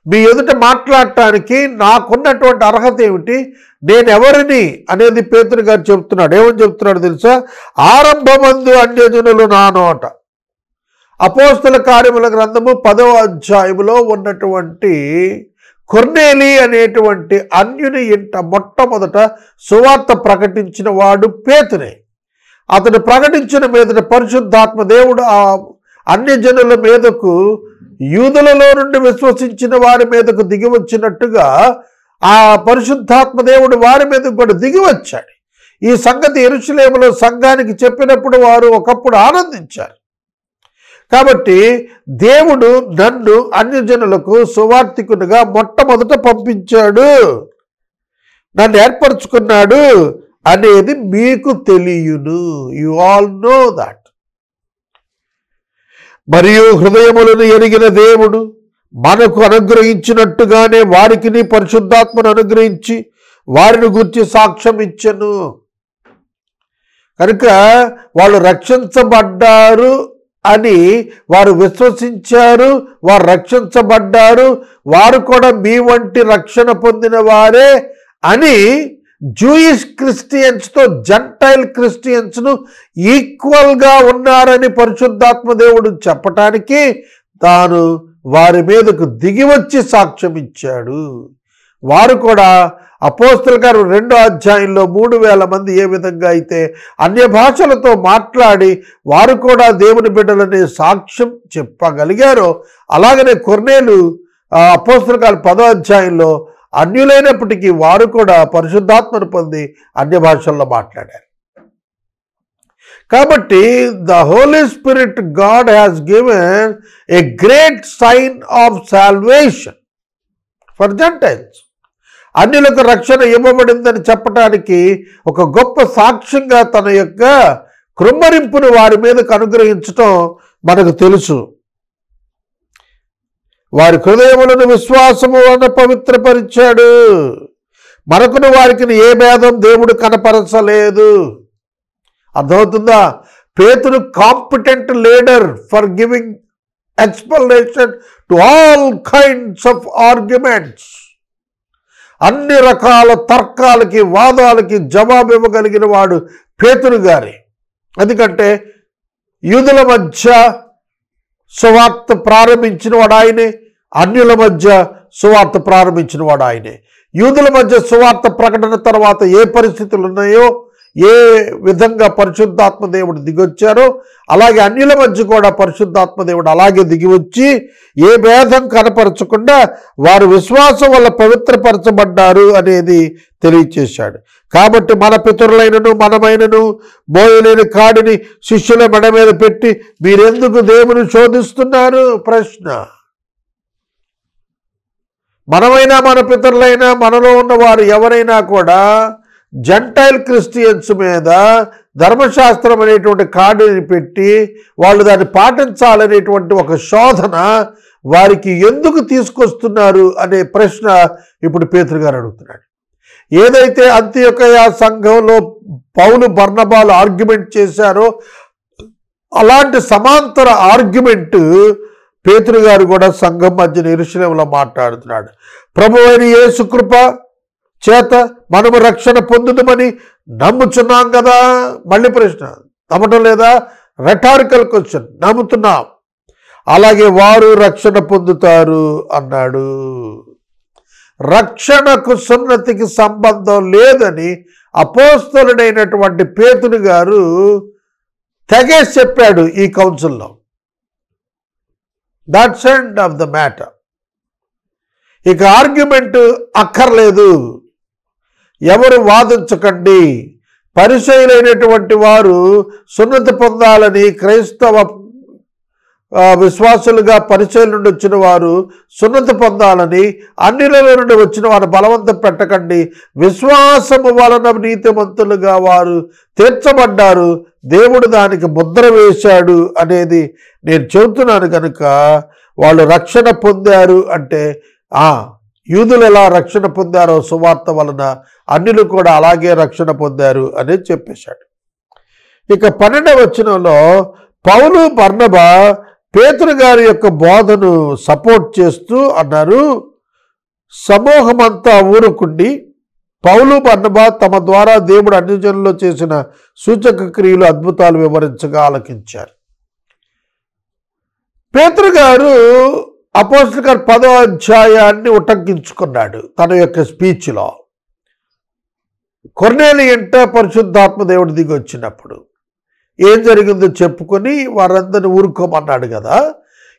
మీ ఎదుట మాట్లాడటానికి నాకున్నటువంటి అర్హత ఏమిటి, నేను ఎవరిని అనేది పేతురు గారు చెప్తున్నాడు. ఏమని చెప్తున్నాడు తెలుసా? ఆరంభమందు అన్యజనులు నా నోట. అపోస్తల కార్యముల గ్రంథము 10వ అధ్యాయములో ఉన్నటువంటి కొర్నేలి అనేటువంటి అన్యుని ఇంట మొట్టమొదట సువార్త ప్రకటించిన వాడు పేతురే. అతడు ప్రకటించిన మీదట పరిశుద్ధాత్మ దేవుడు ఆ అన్యజనుల మీదకు, యూదులలో నుండి విశ్వసించిన వారి మీదకు దిగి వచ్చినట్టుగా ఆ పరిశుద్ధాత్మ దేవుడు వారి మీదకు కూడా దిగి వచ్చాడు. ఈ సంగతి యెరూషలేములో సంఘానికి చెప్పినప్పుడు వారు ఒకప్పుడు ఆనందించారు. కాబట్టి దేవుడు నన్ను అన్యజనులకు సువార్తికునిగా మొట్టమొదట పంపించాడు, నన్ను ఏర్పరచుకున్నాడు అనేది మీకు తెలియను. You all know that. మరియు హృదయములను ఎరిగిన దేవుడు మనకు అనుగ్రహించినట్టుగానే వారికి పరిశుద్ధాత్మను అనుగ్రహించి వారిని గురించి సాక్ష్యం ఇచ్చెను. కనుక వాళ్ళు రక్షించబడ్డారు అని వారు విశ్వసించారు, వారు రక్షించబడ్డారు, వారు కూడా మీ వంటి రక్షణ పొందిన వారే అని జూయిష్ క్రిస్టియన్స్తో జెంటైల్ క్రిస్టియన్స్ను ఈక్వల్గా ఉన్నారని పరిశుద్ధాత్మ దేవుడు చెప్పటానికి తాను వారి మీదకు దిగి వచ్చి సాక్ష్యం ఇచ్చాడు. వారు కూడా అపోస్తల గారు 2వ అధ్యాయంలో 3000 మంది ఏ విధంగా అయితే అన్య భాషలతో మాట్లాడి వారు కూడా దేవుని బిడ్డలనే సాక్ష్యం చెప్పగలిగారో, అలాగనే కొర్నేలు అపోస్తల గారు 10వ అధ్యాయంలో అన్యులైనప్పటికీ వారు కూడా పరిశుద్ధాత్మను పొంది అన్య భాషల్లో మాట్లాడారు. కాబట్టి the Holi spirit God has given a great sign of salvation for gentiles. అన్యులకు రక్షణ ఇవ్వబడిందని చెప్పటానికి ఒక గొప్ప సాక్ష్యంగా తన యొక్క కృమ్మరింపును వారి మీదకు అనుగ్రహించటం మనకు తెలుసు. వారి హృదయములను విశ్వాసము వలన పవిత్రపరిచాడు. మనకును వారికి ఏ భేదం దేవుడు కనపరచలేదు. అర్థమవుతుందా? పేతురు competent leader for giving explanation to all kinds of arguments. అన్ని రకాల తర్కాలకి, వాదాలకి జవాబు ఇవ్వగలిగిన వాడు పేతురు గారి. ఎందుకంటే యూదుల మధ్య సువార్త ప్రారంభించిన వాడు ఆయనే, అన్యుల మధ్య సువార్త ప్రారంభించిన వాడు ఆయనే. యూదుల మధ్య సువార్త ప్రకటన తర్వాత ఏ పరిస్థితులు ఉన్నాయో, ఏ విధంగా పరిశుద్ధాత్మ దేవుడు దిగొచ్చారో, అలాగే అన్యుల మధ్య కూడా పరిశుద్ధాత్మ దేవుడు అలాగే దిగివచ్చి ఏ భేదం కనపరచకుండా వారు విశ్వాసం వల్ల పవిత్రపరచబడ్డారు అనేది తెలియచేశాడు. కాబట్టి మన పితరులైనను మనమైనను మోయలేని కాడిని శిష్యుల మెడ మీద పెట్టి మీరెందుకు దేవుని శోధిస్తున్నారు? ప్రశ్న. మనమైనా మన పితరులైనా మనలో ఉన్నవారు ఎవరైనా కూడా జెంటైల్ క్రిస్టియన్స్ మీద ధర్మశాస్త్రం అనేటువంటి కాడిని పెట్టి వాళ్ళు దాన్ని పాటించాలనేటువంటి ఒక శోధన వారికి ఎందుకు తీసుకొస్తున్నారు అనే ప్రశ్న ఇప్పుడు పేతురు గారు అడుగుతున్నాడు. ఏదైతే అంత్యోకయ సంఘంలో పౌలు బర్నబాలు ఆర్గ్యుమెంట్ చేశారో అలాంటి సమాంతర ఆర్గ్యుమెంట్ పేతురు గారు కూడా సంఘం మధ్య యెరూషలేములో మాట్లాడుతున్నాడు. ప్రభువైన యేసు కృప చేత మనము రక్షణ పొందుదామని నమ్ముచున్నాం కదా. మళ్ళీ ప్రశ్న, నమ్మటం లేదా? రెటారికల్ క్వశ్చన్. నమ్ముతున్నాం, అలాగే వారు రక్షణ పొందుతారు అన్నాడు. రక్షణకు సున్నతికి సంబంధం లేదని అపోస్తలుడైనటువంటి పేతురు గారు తెగేసి చెప్పాడు ఈ కౌన్సిల్లో. That's end of the matter. ఇక ఆర్గ్యుమెంట్ అక్కర్లేదు, ఎవరు వాదించకండి. పరిచయులైనటువంటి వారు సున్నతి పొందాలని క్రైస్తవ విశ్వాసులుగా పరిచయం నుండి వచ్చిన వారు సున్నతి పొందాలని, అన్యులలో నుండి వచ్చిన వారు బలవంతం పెట్టకండి, విశ్వాసము వలన నీతిమంతులుగా వారు తీర్చబడ్డారు, దేవుడు దానికి ముద్ర వేశాడు అనేది నేను చెబుతున్నాను. కనుక వాళ్ళు రక్షణ పొందారు అంటే యూదులు ఎలా రక్షణ పొందారో సువార్త వలన అన్యులు కూడా అలాగే రక్షణ పొందారు అనేది చెప్పేశాడు. ఇక 12వ వచనంలో పౌలు బర్నబా పేతురు గారి యొక్క బోధను సపోర్ట్ చేస్తూ అన్నారు, సమూహమంతా ఊరుకుండి పౌలు బర్నబా తమ ద్వారా దేవుడు అన్యజనుల్లో చేసిన సూచక క్రియలు అద్భుతాలు వివరించగా ఆలకించారు. పేతురు గారు అపోస్తలుల కార్యం 10వ అధ్యాయాన్ని ఉటంకించుకున్నాడు తన యొక్క స్పీచ్లో. కొర్నేలియు ఇంట పరిశుద్ధాత్మ దేవుడు దిగి వచ్చినప్పుడు ఏం జరిగిందో చెప్పుకొని వారందరిని ఊరుకోమన్నాడు కదా.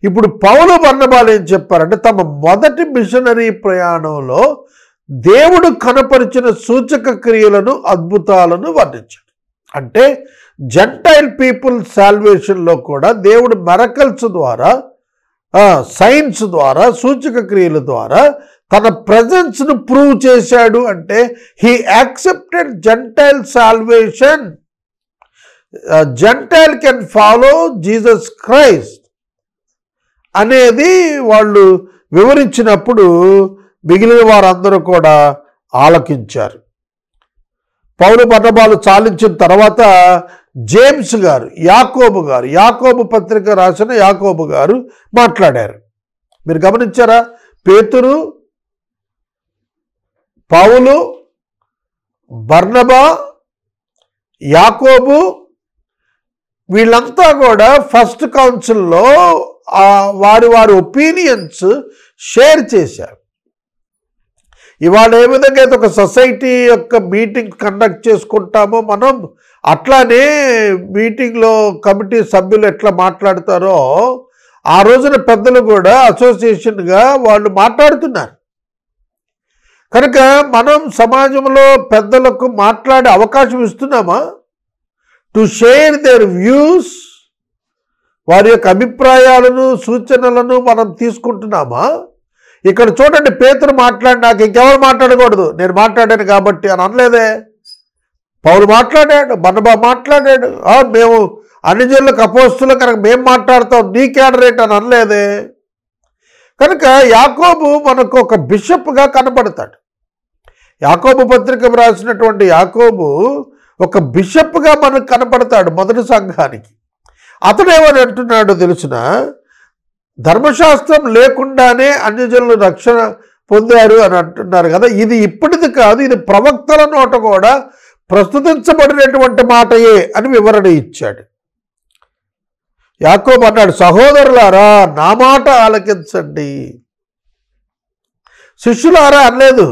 ఇప్పుడు పౌలు బర్నబాలు ఏం చెప్పారంటే తమ మొదటి మిషనరీ ప్రయాణంలో దేవుడు కనపరిచిన సూచక క్రియలను అద్భుతాలను వర్ణించాడు. అంటే జెంటైల్ పీపుల్ సాల్వేషన్లో కూడా దేవుడు మిరకల్స్ ద్వారా, సైన్స్ ద్వారా, సూచక క్రియల ద్వారా తన ప్రెజెన్స్ను ప్రూవ్ చేశాడు. అంటే he accepted gentile salvation. Gentile can follow Jesus Christ అనేది వాళ్ళు వివరించినప్పుడు మిగిలిన వారందరూ కూడా ఆలకించారు. పౌలు బర్నబాలు చాలించిన తర్వాత జేమ్స్ గారు, యాకోబు పత్రిక రాసిన యాకోబు గారు మాట్లాడారు. మీరు గమనించారా? పేతురు, పౌలు, బర్నబా, యాకోబు వీళ్ళంతా కూడా ఫస్ట్ కౌన్సిల్లో వారి ఒపీనియన్స్ షేర్ చేశారు. ఇవాళ ఏ విధంగా అయితే ఒక సొసైటీ యొక్క మీటింగ్ కండక్ట్ చేసుకుంటామో మనం, అట్లానే మీటింగ్లో కమిటీ సభ్యులు ఎట్లా మాట్లాడతారో ఆ రోజున పెద్దలు కూడా అసోసియేషన్గా వాళ్ళు మాట్లాడుతున్నారు. కనుక మనం సమాజంలో పెద్దలకు మాట్లాడే అవకాశం ఇస్తున్నామా? టు షేర్ దేర్ వ్యూస్, వారి యొక్క అభిప్రాయాలను, సూచనలను మనం తీసుకుంటున్నామా? ఇక్కడ చూడండి, పేతురు నాకు ఇంకెవరు మాట్లాడకూడదు, నేను మాట్లాడాను కాబట్టి అని అనలేదే. పౌలు మాట్లాడాడు, బర్నబా మాట్లాడాడు, మేము అన్ని జనులకు అపోస్తులు కనుక మేము మాట్లాడతాం, నీ క్యాడరేట్ అని అనలేదే. కనుక యాకోబు మనకు ఒక బిషప్గా కనపడతాడు. యాకోబు పత్రిక రాసినటువంటి యాకోబు ఒక బిషప్గా మనకు కనపడతాడు మొదటి సంఘానికి. అతడు ఏమని అంటున్నాడో తెలుసిన, ధర్మశాస్త్రం లేకుండానే అన్యజనులు రక్షణ పొందారు అని అంటున్నారు కదా, ఇది ఇప్పటిది కాదు, ఇది ప్రవక్తల నోట కూడా ప్రస్తుతించబడినటువంటి మాటయే అని వివరణ ఇచ్చాడు. యాకోబు అన్నాడు, సహోదరులారా నా మాట ఆలకించండి. శిష్యులారా అనలేదు,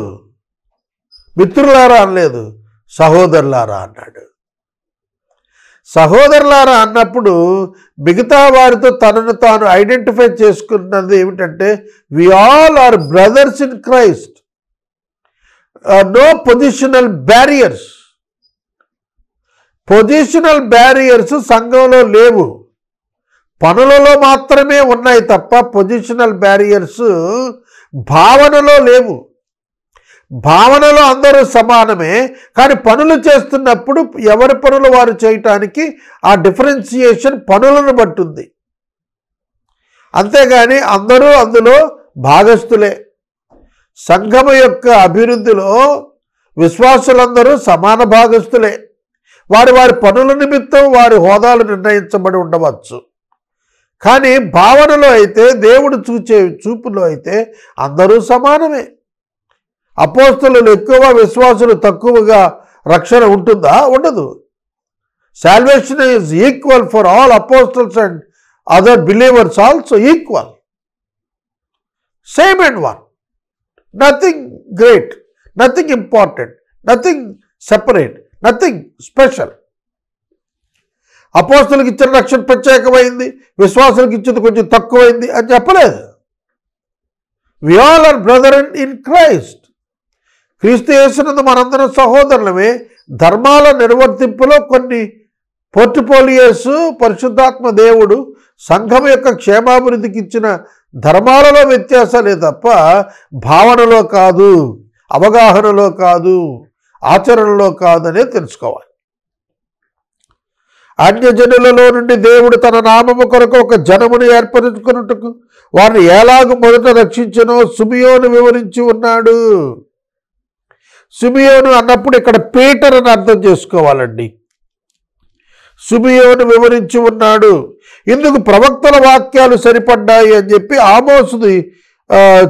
మిత్రులారా అనలేదు, సహోదరులారా అన్నాడు. సహోదరులారా అన్నప్పుడు మిగతా వారితో తనను తాను ఐడెంటిఫై చేసుకున్నది ఏమిటంటే, we all are brothers in Christ, no positional barriers. Positional barriers సంఘంలో లేవు, పనులలో మాత్రమే ఉన్నాయి తప్ప పొజిషనల్ బ్యారియర్స్ భావనలో లేవు. భావనలో అందరూ సమానమే, కానీ పనులు చేస్తున్నప్పుడు ఎవరి పనులు వారు చేయటానికి ఆ డిఫరెన్సియేషన్ పనులను బట్టుంది. అంతేగాని అందరూ అందులో భాగస్థులే. సంఘము యొక్క అభివృద్ధిలో విశ్వాసులందరూ సమాన భాగస్థులే. వారి వారి పనుల నిమిత్తం వారి హోదాలు నిర్ణయించబడి ఉండవచ్చు, కానీ భావనలో అయితే, దేవుడు చూచే చూపులో అయితే అందరూ సమానమే. అపోస్తలులు ఎక్కువ, విశ్వాసులు తక్కువగా రక్షణ ఉంటుందా? ఉండదు. Salvation is equal for all apostles and other believers also equal, same and one, nothing great, nothing important, nothing separate, nothing special. అపోస్తలులకు ఇచ్చిన రక్షణ ప్రత్యేకమైంది, విశ్వాసులకు ఇచ్చింది కొంచెం తక్కువైంది అని చెప్పలేదు. We all are brother in Christ. క్రీస్తు యేసునందు మనందరం సహోదరులమే. ధర్మాల నిర్వర్తింపులో కొన్ని పోర్ట్ఫోలియోస్ పరిశుద్ధాత్మ దేవుడు సంఘం యొక్క క్షేమాభివృద్ధికి ఇచ్చిన ధర్మాలలో వ్యత్యాసాలే తప్ప భావనలో కాదు, అవగాహనలో కాదు, ఆచరణలో కాదనే తెలుసుకోవాలి. అన్యజనులలో నుండి దేవుడు తన నామము కొరకు ఒక జనమును ఏర్పరచుకున్నట్టుకు వారిని ఎలాగూ మొదట రక్షించనో సిమియోను వివరించి ఉన్నాడు. సిమియోను అన్నప్పుడు ఇక్కడ పీటర్ అని అర్థం చేసుకోవాలండి. సిమియోను వివరించి ఉన్నాడు. ఇందుకు ప్రవక్తల వాక్యాలు సరిపడ్డాయి అని చెప్పి ఆమోసుది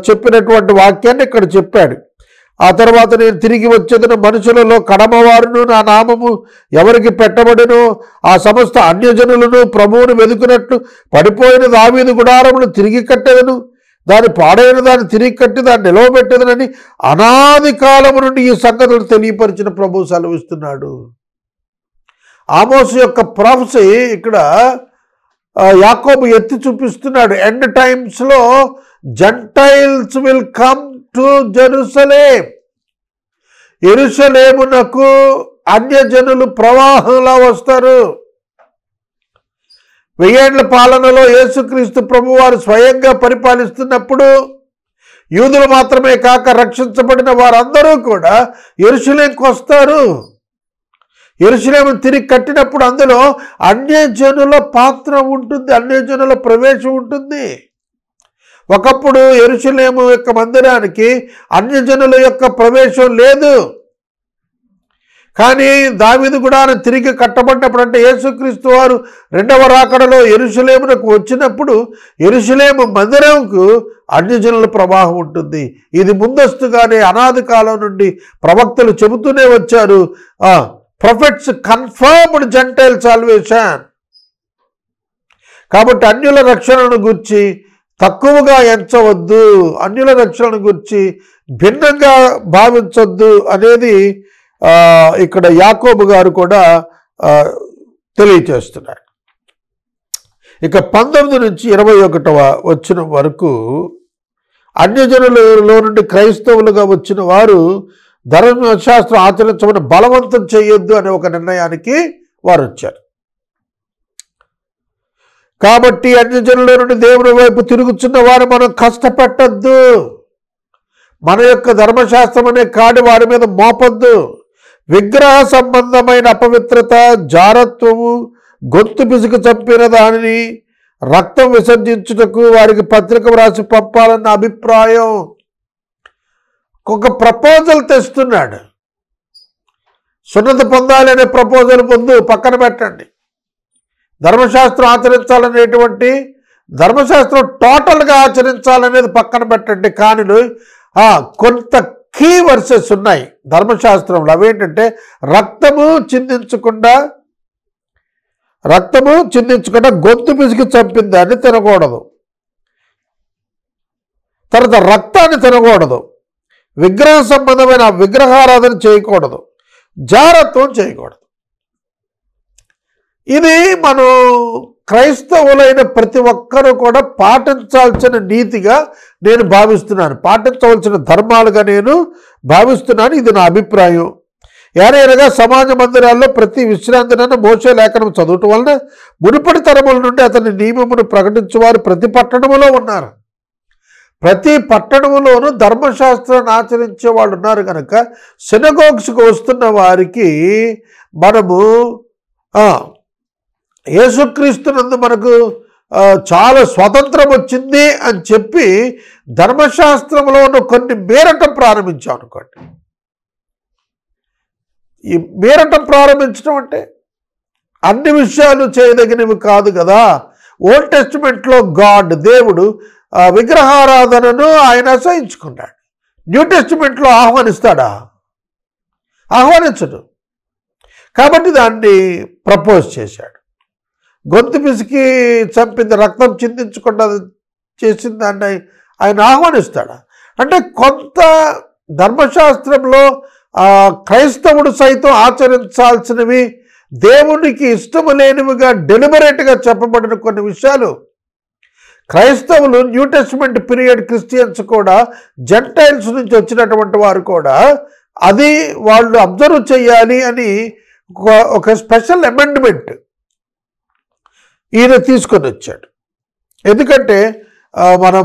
చెప్పినటువంటి వాక్యాన్ని ఇక్కడ చెప్పాడు. ఆ తర్వాత నేను తిరిగి వచ్చేదను, మనుషులలో కడమవారును నా నామము ఎవరికి పెట్టబడినో ఆ సమస్త అన్యజనులను ప్రభువును వెతుకున్నట్లు పడిపోయిన దావీదు గుడారమును తిరిగి కట్టెదను, దాని పాడైన దాన్ని తిరిగి కట్టి దాన్ని నిలవబెట్టేదనని అనాది కాలము నుండి ఈ సంగతులు తెలియపరిచిన ప్రభువు సెలవిస్తున్నాడు. ఆమోసు యొక్క ప్రాఫెసీ ఇక్కడ యాకోబు ఎత్తి చూపిస్తున్నాడు. ఎండ్ టైమ్స్లో gentiles will come to Jerusalem. యెరూషలేమునకు అన్యజనులు ప్రవాహంలా వస్తారు. 1000 ఏళ్ల పాలనలో యేసుక్రీస్తు ప్రభువారు స్వయంగా పరిపాలిస్తున్నప్పుడు యూదులు మాత్రమే కాక రక్షించబడిన వారందరూ కూడా యెరూషలేంకి వస్తారు. యెరూషలేము తిరిగి కట్టినప్పుడు అందులో అన్యజనుల పాత్ర ఉంటుంది, అన్యజనుల ప్రవేశం ఉంటుంది. ఒకప్పుడు యెరూషలేము యొక్క మందిరానికి అన్యజనుల యొక్క ప్రవేశం లేదు. కానీ దావీదు గుడారం తిరిగి కట్టబడినప్పుడు, అంటే యేసుక్రీస్తు వారు రెండవ రాకడలో యెరూషలేమునకు వచ్చినప్పుడు యెరూషలేము మందిరంకు అన్యజనుల ప్రవాహం ఉంటుంది. ఇది ముందస్తుగానే అనాది కాలం నుండి ప్రవక్తలు చెబుతూనే వచ్చారు. Prophets confirmed gentile salvation. కాబట్టి అన్యుల రక్షణను గురించి తక్కువగా ఎంచవద్దు, అన్యుల రక్షణను గురించి భిన్నంగా భావించవద్దు అనేది ఇక్కడ యాకోబు గారు కూడా తెలియచేస్తున్నారు. ఇక 19 నుంచి 21వ వచనం వరకు అన్యజనులలో నుండి క్రైస్తవులుగా వచ్చిన వారు ధర్మశాస్త్రం ఆచరించమని బలవంతం చేయొద్దు అనే ఒక నిర్ణయానికి వారు వచ్చారు. కాబట్టి అన్యజనుల నుండి దేవుని వైపు తిరుగుతున్న వారు మనం కష్టపెట్టద్దు, మన యొక్క ధర్మశాస్త్రం అనే కాడి వారి మీద మోపొద్దు. విగ్రహ సంబంధమైన అపవిత్రత, జారత్వము, గొంతు పిసుకు చంపిన దానిని రక్తం విసర్జించుటకు వారికి పత్రిక వ్రాసి పంపాలన్న అభిప్రాయం. ఒక ప్రపోజల్ తెస్తున్నాడు. సున్నతి పొందాలి అనే ప్రపోజల్ పొందు పక్కన పెట్టండి. ధర్మశాస్త్రం ఆచరించాలనేటువంటి, ధర్మశాస్త్రం టోటల్గా ఆచరించాలనేది పక్కన పెట్టండి. కానీ కొంత కీ వర్సెస్ ఉన్నాయి ధర్మశాస్త్రంలో. అవేంటంటే రక్తము చిందించకుండా గొంతు పిసికి చంపిన దాన్ని తినకూడదు, తర్వాత రక్తాన్ని తినకూడదు, విగ్రహ సంబంధమైన విగ్రహారాధన చేయకూడదు, జారత్వం చేయకూడదు. ఇది మనం క్రైస్తవులైన ప్రతి ఒక్కరూ కూడా పాటించాల్సిన నీతిగా నేను భావిస్తున్నాను, పాటించవలసిన ధర్మాలుగా నేను భావిస్తున్నాను. ఇది నా అభిప్రాయం. ఏనైనా సమాజ మందిరాల్లో ప్రతి విశ్రాంతినైనా మోషే లేఖనం చదవటం వలన మునుపటి తరముల నుండి అతని నియమమును ప్రకటించేవారు ప్రతి పట్టణములో ఉన్నారు. ప్రతి పట్టణములోనూ ధర్మశాస్త్రాన్ని ఆచరించే వాళ్ళు ఉన్నారు. కనుక సినగోగ్స్కి వస్తున్న వారికి మనము యేసుక్రీస్తునందు మనకు చాలా స్వతంత్రం వచ్చింది అని చెప్పి ధర్మశాస్త్రంలో ఉన్న కొన్ని మీరటం ప్రారంభించాం అనుకోండి. ఈ మీరటం ప్రారంభించడం అంటే అన్ని విషయాలు చేయదగినవి కాదు కదా. ఓల్డ్ టెస్టిమెంట్లో దేవుడు విగ్రహారాధనను ఆయన అసహించుకున్నాడు. న్యూ టెస్టిమెంట్లో ఆహ్వానిస్తాడా? ఆహ్వానించడు. కాబట్టి దాన్ని ప్రపోజ్ చేశాడు. గొంతు పిసికి చంపింది, రక్తం చిందించకుండా చేసిన దాన్ని ఆయన ఆహ్వానిస్తాడా? అంటే కొంత ధర్మశాస్త్రంలో క్రైస్తవుడు సైతం ఆచరించాల్సినవి, దేవునికి ఇష్టము లేనివిగా డెలిబరేట్గా చెప్పబడిన కొన్ని విషయాలు క్రైస్తవులు, న్యూ టెస్టిమెంట్ పీరియడ్ క్రిస్టియన్స్ కూడా, జెంటైల్స్ నుంచి వచ్చినటువంటి వారు కూడా అది వాళ్ళు అబ్జర్వ్ చేయాలి అని ఒక స్పెషల్ అమెండ్మెంట్ ఈయన తీసుకొని వచ్చాడు. ఎందుకంటే మనం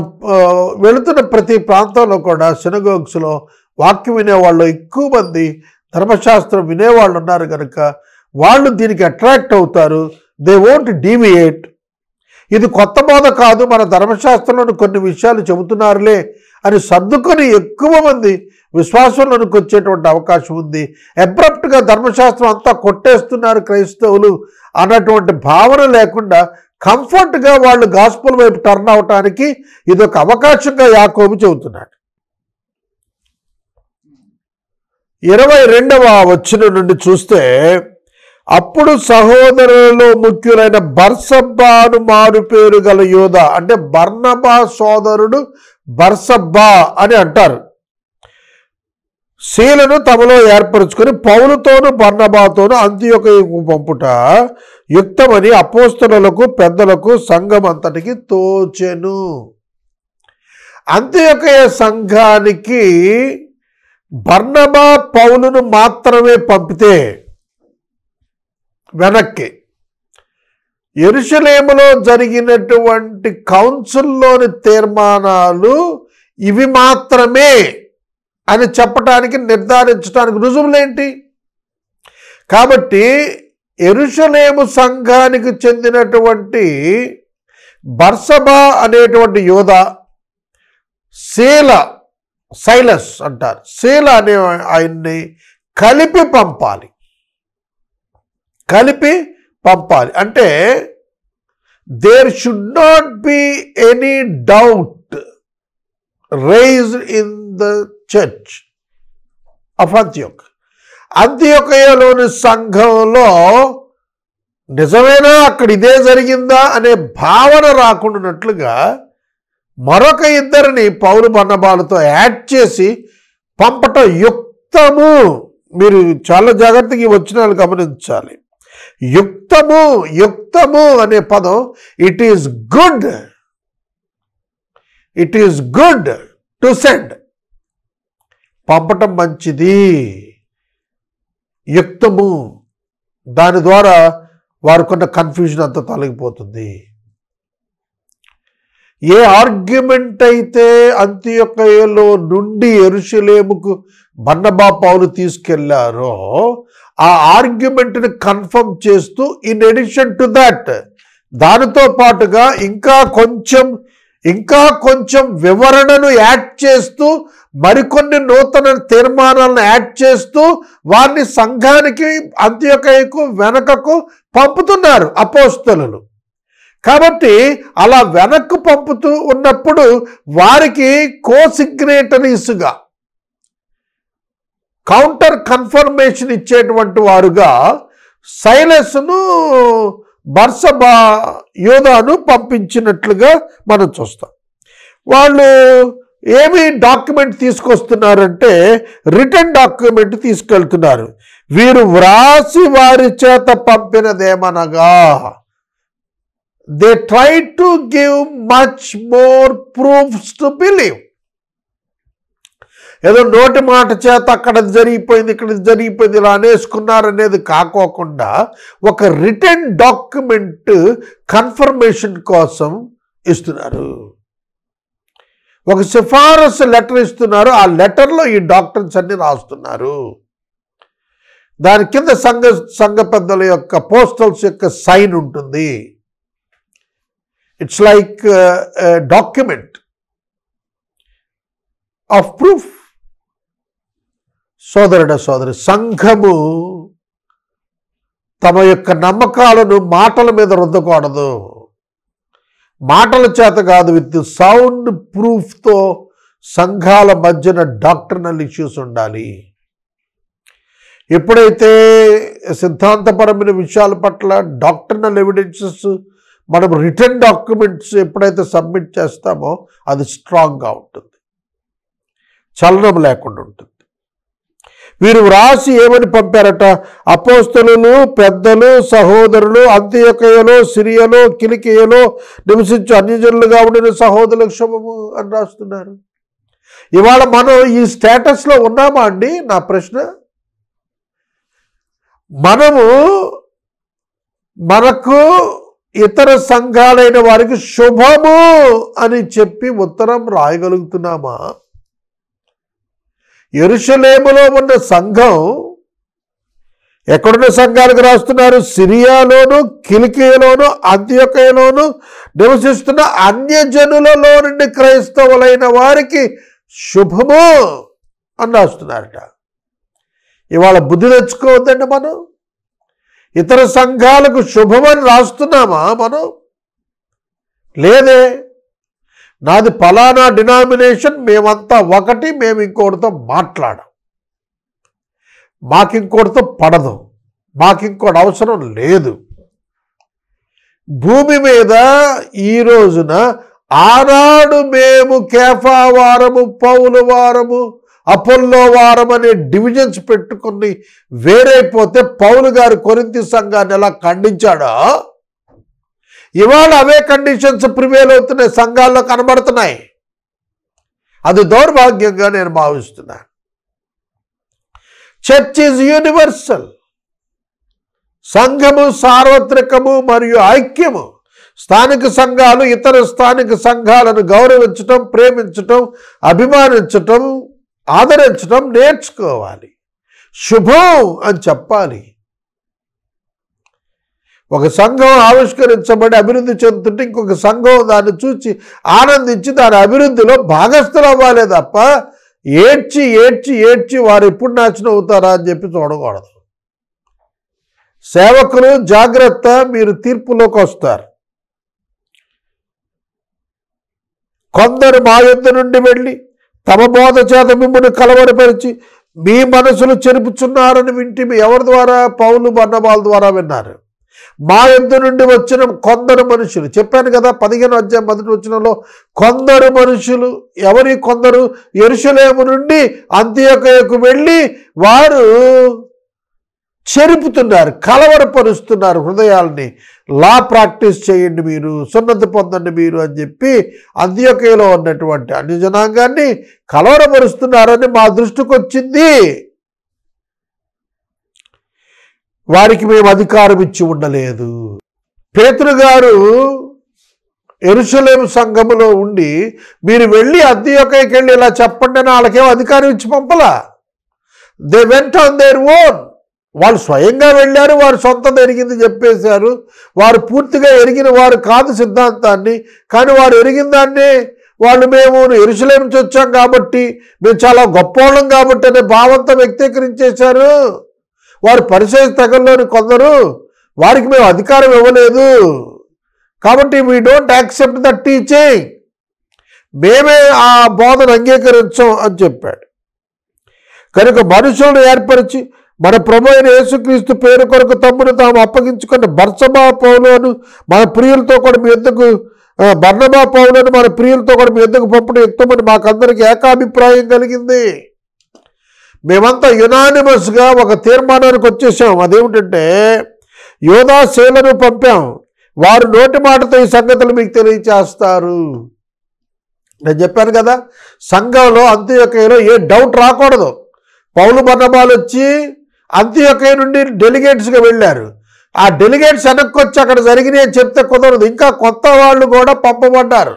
వెళుతున్న ప్రతి ప్రాంతంలో కూడా సినగోగ్స్లో వాక్యం వినేవాళ్ళు ఎక్కువ మంది ధర్మశాస్త్రం వినేవాళ్ళు ఉన్నారు కనుక వాళ్ళు దీనికి అట్రాక్ట్ అవుతారు. They won't deviate. ఇది కొత్త బోధ కాదు, మన ధర్మశాస్త్రంలోని కొన్ని విషయాలు చెబుతున్నారులే అని సర్దుకొని ఎక్కువ మంది విశ్వాసంలోనికి వచ్చేటువంటి అవకాశం ఉంది. అబ్రప్ట్గా ధర్మశాస్త్రం అంతా కొట్టేస్తున్నారు క్రైస్తవులు అన్నటువంటి భావన లేకుండా కంఫర్ట్గా వాళ్ళు గాస్పుల్ వైపు టర్న్ అవటానికి ఇదొక అవకాశంగా యాకోబు చెబుతున్నాడు. 22వ వచనం నుండి చూస్తే, అప్పుడు సహోదరులలో ముఖ్యులైన బర్సబ్బాను మారు పేరు గల యోధ, అంటే బర్నబా సోదరుడు బర్సబ్బా అని అంటారు, శీలను తమలో ఏర్పరచుకొని పౌలుతోను బర్నబాతోను అంతియొకకు పంపుట యుక్తమని అపోస్తలులకు పెద్దలకు సంఘం అంతటికి తోచెను. అంతియొకయ సంఘానికి బర్నబా పౌలును మాత్రమే పంపితే వెనక్కి యెరూషలేములో జరిగినటువంటి కౌన్సిల్లోని తీర్మానాలు ఇవి మాత్రమే అని చెప్పటానికి నిర్ధారించడానికి రుజువులేంటి? కాబట్టి యెరూషలేము సంఘానికి చెందినటువంటి బర్సబా అనేటువంటి యోధ, సైలస్ అంటారు, శీల అనే ఆయన్ని కలిపి పంపాలి. అంటే there should not be any doubt raised in the church of Antioch. అంతియోకయలోని సంఘంలో నిజమేనా అక్కడ ఇదే జరిగిందా అనే భావన రాకుండానట్లుగా మరొక ఇద్దరిని పౌలు బర్నబాలతో యాడ్ చేసి పంపటం యుక్తము. మీరు చాలా జాగ్రత్తగా వచనాలు గమనించాలి. యుక్తము అనే పదం it is good to send. పంపటం మంచిది, యుక్తము. దాని ద్వారా వారికున్న కన్ఫ్యూజన్ అంతా తొలగిపోతుంది. ఏ ఆర్గ్యుమెంట్ అయితే అంతియొకయలో నుండి యెరూషలేముకు బర్నబా పౌలు తీసుకెళ్లారో ఆ ఆర్గ్యుమెంట్ని కన్ఫర్మ్ చేస్తూ ఇన్ ఎడిషన్ టు దట్, దానితో పాటుగా ఇంకా కొంచెం వివరణను యాడ్ చేస్తూ మరికొన్ని నూతన తీర్మానాలను యాడ్ చేస్తూ వారిని సంఘానికి అంతియొకయకు వెనకకు పంపుతున్నారు అపోస్తలులు. కాబట్టి అలా వెనక్కు పంపుతూ ఉన్నప్పుడు వారికి కోసిగ్నేటరీస్గా కౌంటర్ కన్ఫర్మేషన్ ఇచ్చేటువంటి వారుగా సైలస్ను బర్సబా యోధాను పంపించినట్లుగా మనం చూస్తాం. వాళ్ళు ఏమి డాక్యుమెంట్ తీసుకొస్తున్నారంటే రిటర్న్ డాక్యుమెంట్ తీసుకెళ్తున్నారు. వీరు వ్రాసి వారి చేత పంపినదేమనగా, they try to give much more proofs to believe. ఏదో నోటి మాట చేత అక్కడ జరిగిపోయింది ఇక్కడ జరిగిపోయింది ఇలా అనేసుకున్నారనేది కాకోకుండా ఒక రిటర్న్ డాక్యుమెంట్ కన్ఫర్మేషన్ కోసం ఇస్తున్నారు. ఒక సిఫారసు లెటర్ ఇస్తున్నారు. ఆ లెటర్లో ఈ డాక్టర్స్ అన్ని రాస్తున్నారు. దాని కింద సంఘ పెద్దల యొక్క పోస్టల్స్ యొక్క సైన్ ఉంటుంది. It's like document of proof. సోదరి, సంఘము తమ యొక్క నమ్మకాలను మాటల మీద రుద్దకూడదు. మాటల చేత కాదు, విత్ సౌండ్ ప్రూఫ్తో సంఘాల మధ్యన డాక్టర్నల్ ఇష్యూస్ ఉండాలి. ఎప్పుడైతే సిద్ధాంతపరమైన విషయాల పట్ల డాక్టర్నల్ ఎవిడెన్సెస్ మనం రిటర్న్ డాక్యుమెంట్స్ ఎప్పుడైతే సబ్మిట్ చేస్తామో అది స్ట్రాంగ్గా ఉంటుంది, చలనం లేకుండా ఉంటుంది. వీరు వ్రాసి ఏమని పంపారట, అపోస్తలులు పెద్దలు సహోదరులు అంతియొకయలో సిరియలో కిలికియలో నివసించు అన్యజనులుగా ఉండిన సహోదరులకు శుభము అని రాస్తున్నారు. ఇవాళ మనం ఈ స్టేటస్లో ఉన్నామా అండి? నా ప్రశ్న. మనకు ఇతర సంఘాలైన వారికి శుభము అని చెప్పి ఉత్తరం రాయగలుగుతున్నామా? యెరూషలేములో ఉన్న సంఘం ఎక్కడున్న సంఘాలకు రాస్తున్నారు? సిరియాలోను, కిలికియలోను, అంత్యోకయలోను నివసిస్తున్న అన్యజనులలో నుండి క్రైస్తవులైన వారికి శుభము అని రాస్తున్నారట. ఇవాళ బుద్ధి తెచ్చుకోవద్దండి. మనం ఇతర సంఘాలకు శుభమని రాస్తున్నామా? మనం లేదే. నాది ఫలానా డినామినేషన్, మేమంతా ఒకటి, మేము ఇంకోటితో మాట్లాడం, మాకింకోటితో పడదు, మాకింకోటి అవసరం లేదు. భూమి మీద ఈ రోజున ఆనాడు మేము కేఫా వారము, పౌలు వారము, అపోల్లో వారం అనే డివిజన్స్ పెట్టుకుని వేరైపోతే పౌలు గారు కొరింథీ సంఘాన్ని ఎలా ఖండించాడో ఇవాళ అవే కండిషన్స్ ప్రివేల్ అవుతున్నాయి, సంఘాల్లో కనబడుతున్నాయి. అది దౌర్భాగ్యంగా నేను భావిస్తున్నాను. Church is universal. సంఘము సార్వత్రికము మరియు ఐక్యము. స్థానిక సంఘాలు ఇతర స్థానిక సంఘాలను గౌరవించటం, ప్రేమించటం, అభిమానించటం, ఆదరించటం నేర్చుకోవాలి. శుభం అని చెప్పాలి. ఒక సంఘం ఆవిష్కరించబడి అభివృద్ధి చెందుతుంటే ఇంకొక సంఘం దాన్ని చూసి ఆనందించి దాని అభివృద్ధిలో భాగస్థులు అవ్వాలే తప్ప ఏడ్చి ఏడ్చి ఏడ్చి వారు ఎప్పుడు నాశనం అవుతారా అని చెప్పి చూడకూడదు. సేవకులు జాగ్రత్త, మీరు తీర్పులోకి వస్తారు. కొందరు మా యొద్ద నుండి వెళ్ళి తమ బోధ చేత మిమ్మల్ని కలవరపరిచి మీ మనసులు చెరుపుచున్నారని వింటిమి. ఎవరి ద్వారా? పౌలు బర్నబాల ద్వారా విన్నారు. మా యొద్ద నుండి వచ్చిన కొందరు మనుషులు, చెప్పాను కదా 15వ అధ్యాయం 1వ వచనంలో కొందరు మనుషులు. ఎవరి కొందరు? యెరూషలేము నుండి అంతియోకయకు వెళ్ళి వారు చెరుపుతున్నారు, కలవరపరుస్తున్నారు హృదయాల్ని. లా ప్రాక్టీస్ చేయండి మీరు, సున్నతి పొందండి మీరు అని చెప్పి అంత్యోకయలో ఉన్నటువంటి అన్ని జనాంగాన్ని కలవరపరుస్తున్నారని మా దృష్టికి వచ్చింది. వారికి మేము అధికారం ఇచ్చి ఉండలేదు. పేతురు గారు యెరూషలేము సంఘములో ఉండి మీరు వెళ్ళి అంత్యోకయకి వెళ్ళి ఇలా చెప్పండి అని వాళ్ళకేం అధికారం ఇచ్చి పంపలా. They went on their own. వాళ్ళు స్వయంగా వెళ్ళారు, వారు సొంతం ఎరిగింది చెప్పేశారు. వారు పూర్తిగా ఎరిగిన వారు కాదు సిద్ధాంతాన్ని, కానీ వారు ఎరిగిన దాన్ని మేము యెరూషలేము నుంచి వచ్చాం కాబట్టి, మేము చాలా గొప్పవాళ్ళం కాబట్టి అనే భావంతో వ్యక్తీకరించేశారు. వారు పరిచయ తెగల్లోని కొందరు, వారికి మేము అధికారం ఇవ్వలేదు కాబట్టి we don't accept the teaching, మేమే ఆ బోధన అంగీకరించం అని చెప్పాడు. కనుక మనుషులను ఏర్పరిచి మన ప్రభు అయిన యేసుక్రీస్తు పేరు కొరకు తమ్మును తాము అప్పగించుకున్న బర్నబా పౌలును మన ప్రియులతో కూడా మీ యొద్దకు మీ యొద్దకు పంపడం యుక్తమని మాకందరికి ఏకాభిప్రాయం కలిగింది. మేమంతా యునానిమస్గా ఒక తీర్మానానికి వచ్చేసాం. అదేమిటంటే యోధా శీలను పంపాం, వారు నోటి మాటతో ఈ సంగతులు మీకు తెలియచేస్తారు. నేను చెప్పాను కదా, సంఘంలో అంత్యోకయలో ఏ డౌట్ రాకూడదు. పౌలు బర్నబాలు వచ్చి అంత్యోకయ నుండి డెలిగేట్స్గా వెళ్ళారు. ఆ డెలిగేట్స్ వెనక్కి వచ్చి అక్కడ జరిగినాయి అని చెప్తే కుదరదు. ఇంకా కొత్త వాళ్ళు కూడా పంపబడ్డారు.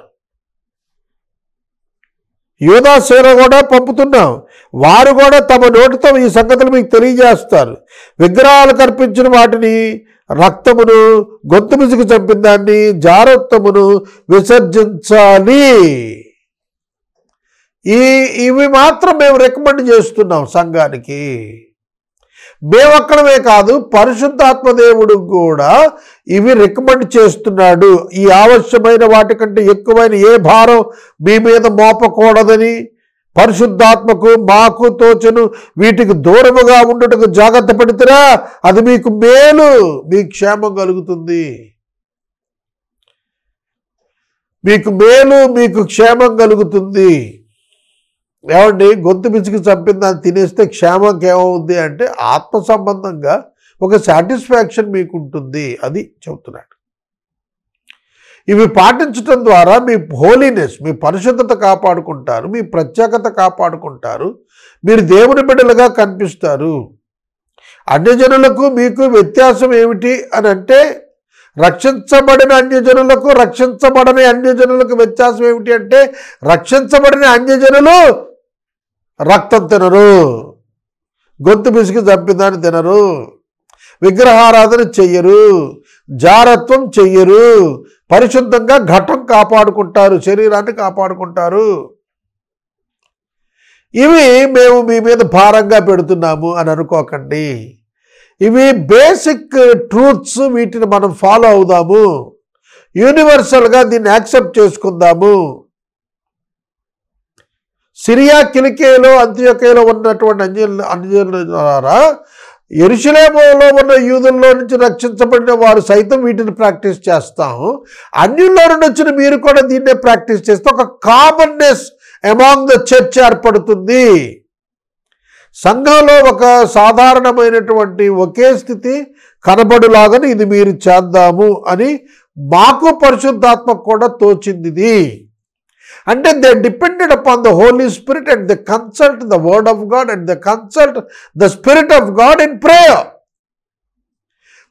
యోధా సేన కూడా పంపుతున్నాం, వారు కూడా తమ నోటితో ఈ సంగతులు మీకు తెలియజేస్తారు. విగ్రహాలు కర్పించిన వాటిని, రక్తమును, గొంతు ముసుగు చంపిన దాన్ని, జారత్వమును విసర్జించాలి. ఇవి మాత్రం మేము రికమెండ్ చేస్తున్నాం సంఘానికి. మేమొక్కడమే కాదు, పరిశుద్ధాత్మ దేవుడు కూడా ఇవి రికమెండ్ చేస్తున్నాడు. ఈ ఆవశ్యమైన వాటికంటే ఎక్కువైన ఏ భారం మీ మీద మోపకూడదని పరిశుద్ధాత్మకు మాకు తోచను వీటికి దూరముగా ఉండుటకు జాగ్రత్త పడితేరా అది మీకు మేలు, మీకు క్షేమం కలుగుతుంది. మీకు మేలు, మీకు క్షేమం కలుగుతుంది. ఏమండి, గొంతు పిసికి చంపిన దాన్ని తినేస్తే క్షేమంకి ఏమవుద్ది అంటే ఆత్మ సంబంధంగా ఒక సాటిస్ఫాక్షన్ మీకు ఉంటుంది. అది చెబుతున్నాడు. ఇవి పాటించడం ద్వారా మీ హోలీనెస్, మీ పరిశుద్ధత కాపాడుకుంటారు, మీ ప్రత్యేకత కాపాడుకుంటారు, మీరు దేవుని బిడ్డలుగా కనిపిస్తారు. అన్యజనులకు మీకు వ్యత్యాసం ఏమిటి అని అంటే రక్షించబడిన అన్యజనులకు రక్షించబడని అన్యజనులకు వ్యత్యాసం ఏమిటి అంటే, రక్షించబడిన అన్యజనులు రక్తం తినరు, గొంతు పిసికి చంపిందాన్ని తినరు, విగ్రహారాధన చెయ్యరు, జారత్వం చెయ్యరు, పరిశుద్ధంగా ఘటం కాపాడుకుంటారు, శరీరాన్ని కాపాడుకుంటారు. ఇవి మేము మీ మీద భారంగా పెడుతున్నాము అని అనుకోకండి. ఇవి బేసిక్ ట్రూత్స్, వీటిని మనం ఫాలో అవుదాము, యూనివర్సల్గా దీన్ని యాక్సెప్ట్ చేసుకుందాము. సిరియా, కిలికియలో, అంత్యోకియలో ఉన్నటువంటి అన్యజనులారా, యెరూషలేములో ఉన్న యూదుల్లో నుంచి రక్షించబడిన వారు సైతం వీటిని ప్రాక్టీస్ చేస్తాం. అన్యుల్లో నుండి వచ్చిన మీరు కూడా దీన్నే ప్రాక్టీస్ చేస్తే ఒక కామన్నెస్ అమాంగ్ ద చర్చ్ ఏర్పడుతుంది. సంఘంలో ఒక సాధారణమైనటువంటి ఒకే స్థితి కనబడులాగానే ఇది మీరు చేద్దాము అని మాకు పరిశుద్ధాత్మ కూడా తోచింది. అంటే they depended upon the Holi Spirit and they consult the word of God and they consult the Spirit of God in prayer.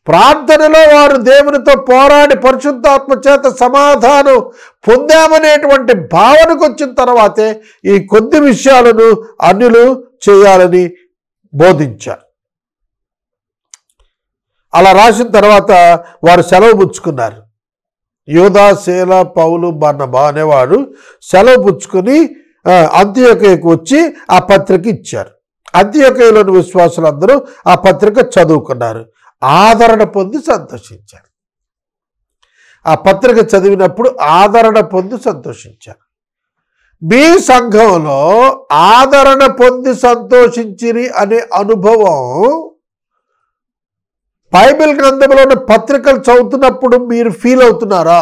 ప్రార్థనలో వారు దేవునితో పోరాడి పరిశుద్ధాత్మ చేత సమాధానం పొందామనేటువంటి భావనకు వచ్చిన తర్వాతే ఈ కొద్ది విషయాలను అన్యులు చేయాలని బోధించారు. అలా రాసిన తర్వాత వారు సెలవు పుచ్చుకున్నారు. యూదా, శీల, పౌలు, బర్నబా అనేవాడు సెలవు పుచ్చుకొని అంతియోకియకు వచ్చి ఆ పత్రిక ఇచ్చారు. అంతియోకియలోని విశ్వాసులందరూ ఆ పత్రిక చదువుకున్నారు, ఆదరణ పొంది సంతోషించారు. ఆ పత్రిక చదివినప్పుడు ఆదరణ పొంది సంతోషించారు. మీ సంఘంలో ఆదరణ పొంది సంతోషించిరి అనే అనుభవం బైబిల్ గ్రంథంలో ఉన్న పత్రికలు చదువుతున్నప్పుడు మీరు ఫీల్ అవుతున్నారా?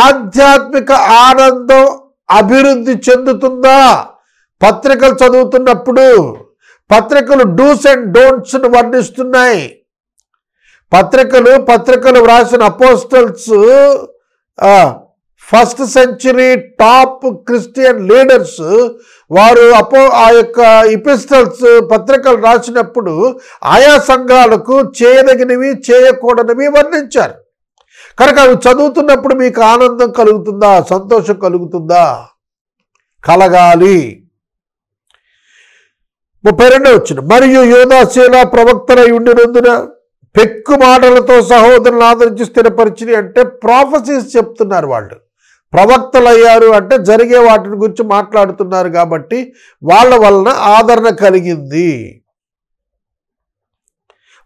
ఆధ్యాత్మిక ఆనందం అభివృద్ధి చెందుతుందా? పత్రికలు చదువుతున్నప్పుడు పత్రికలు డూస్ అండ్ డోంట్స్ను వర్ణిస్తున్నాయి. పత్రికలు వ్రాసిన apostles, first century top Christian leaders, వారు ఆ యొక్క ఎపిస్టల్స్ పత్రికలు రాసినప్పుడు ఆయా సంఘాలకు చేయదగినవి చేయకూడనివి వర్ణించారు. కనుక అవి చదువుతున్నప్పుడు మీకు ఆనందం కలుగుతుందా? సంతోషం కలుగుతుందా? కలగాలి. 32వ వచనం, మరియు యూదా, శీల ప్రవక్తలై ఉండినందున పెక్కు మాటలతో సహోదరులను ఆదరించి స్థిరపరిచిని. అంటే ప్రాఫెసీస్ చెప్తున్నారు. వాళ్ళు ప్రవక్తలు అయ్యారు అంటే జరిగే వాటిని గురించి మాట్లాడుతున్నారు కాబట్టి వాళ్ళ వలన ఆదరణ కలిగింది.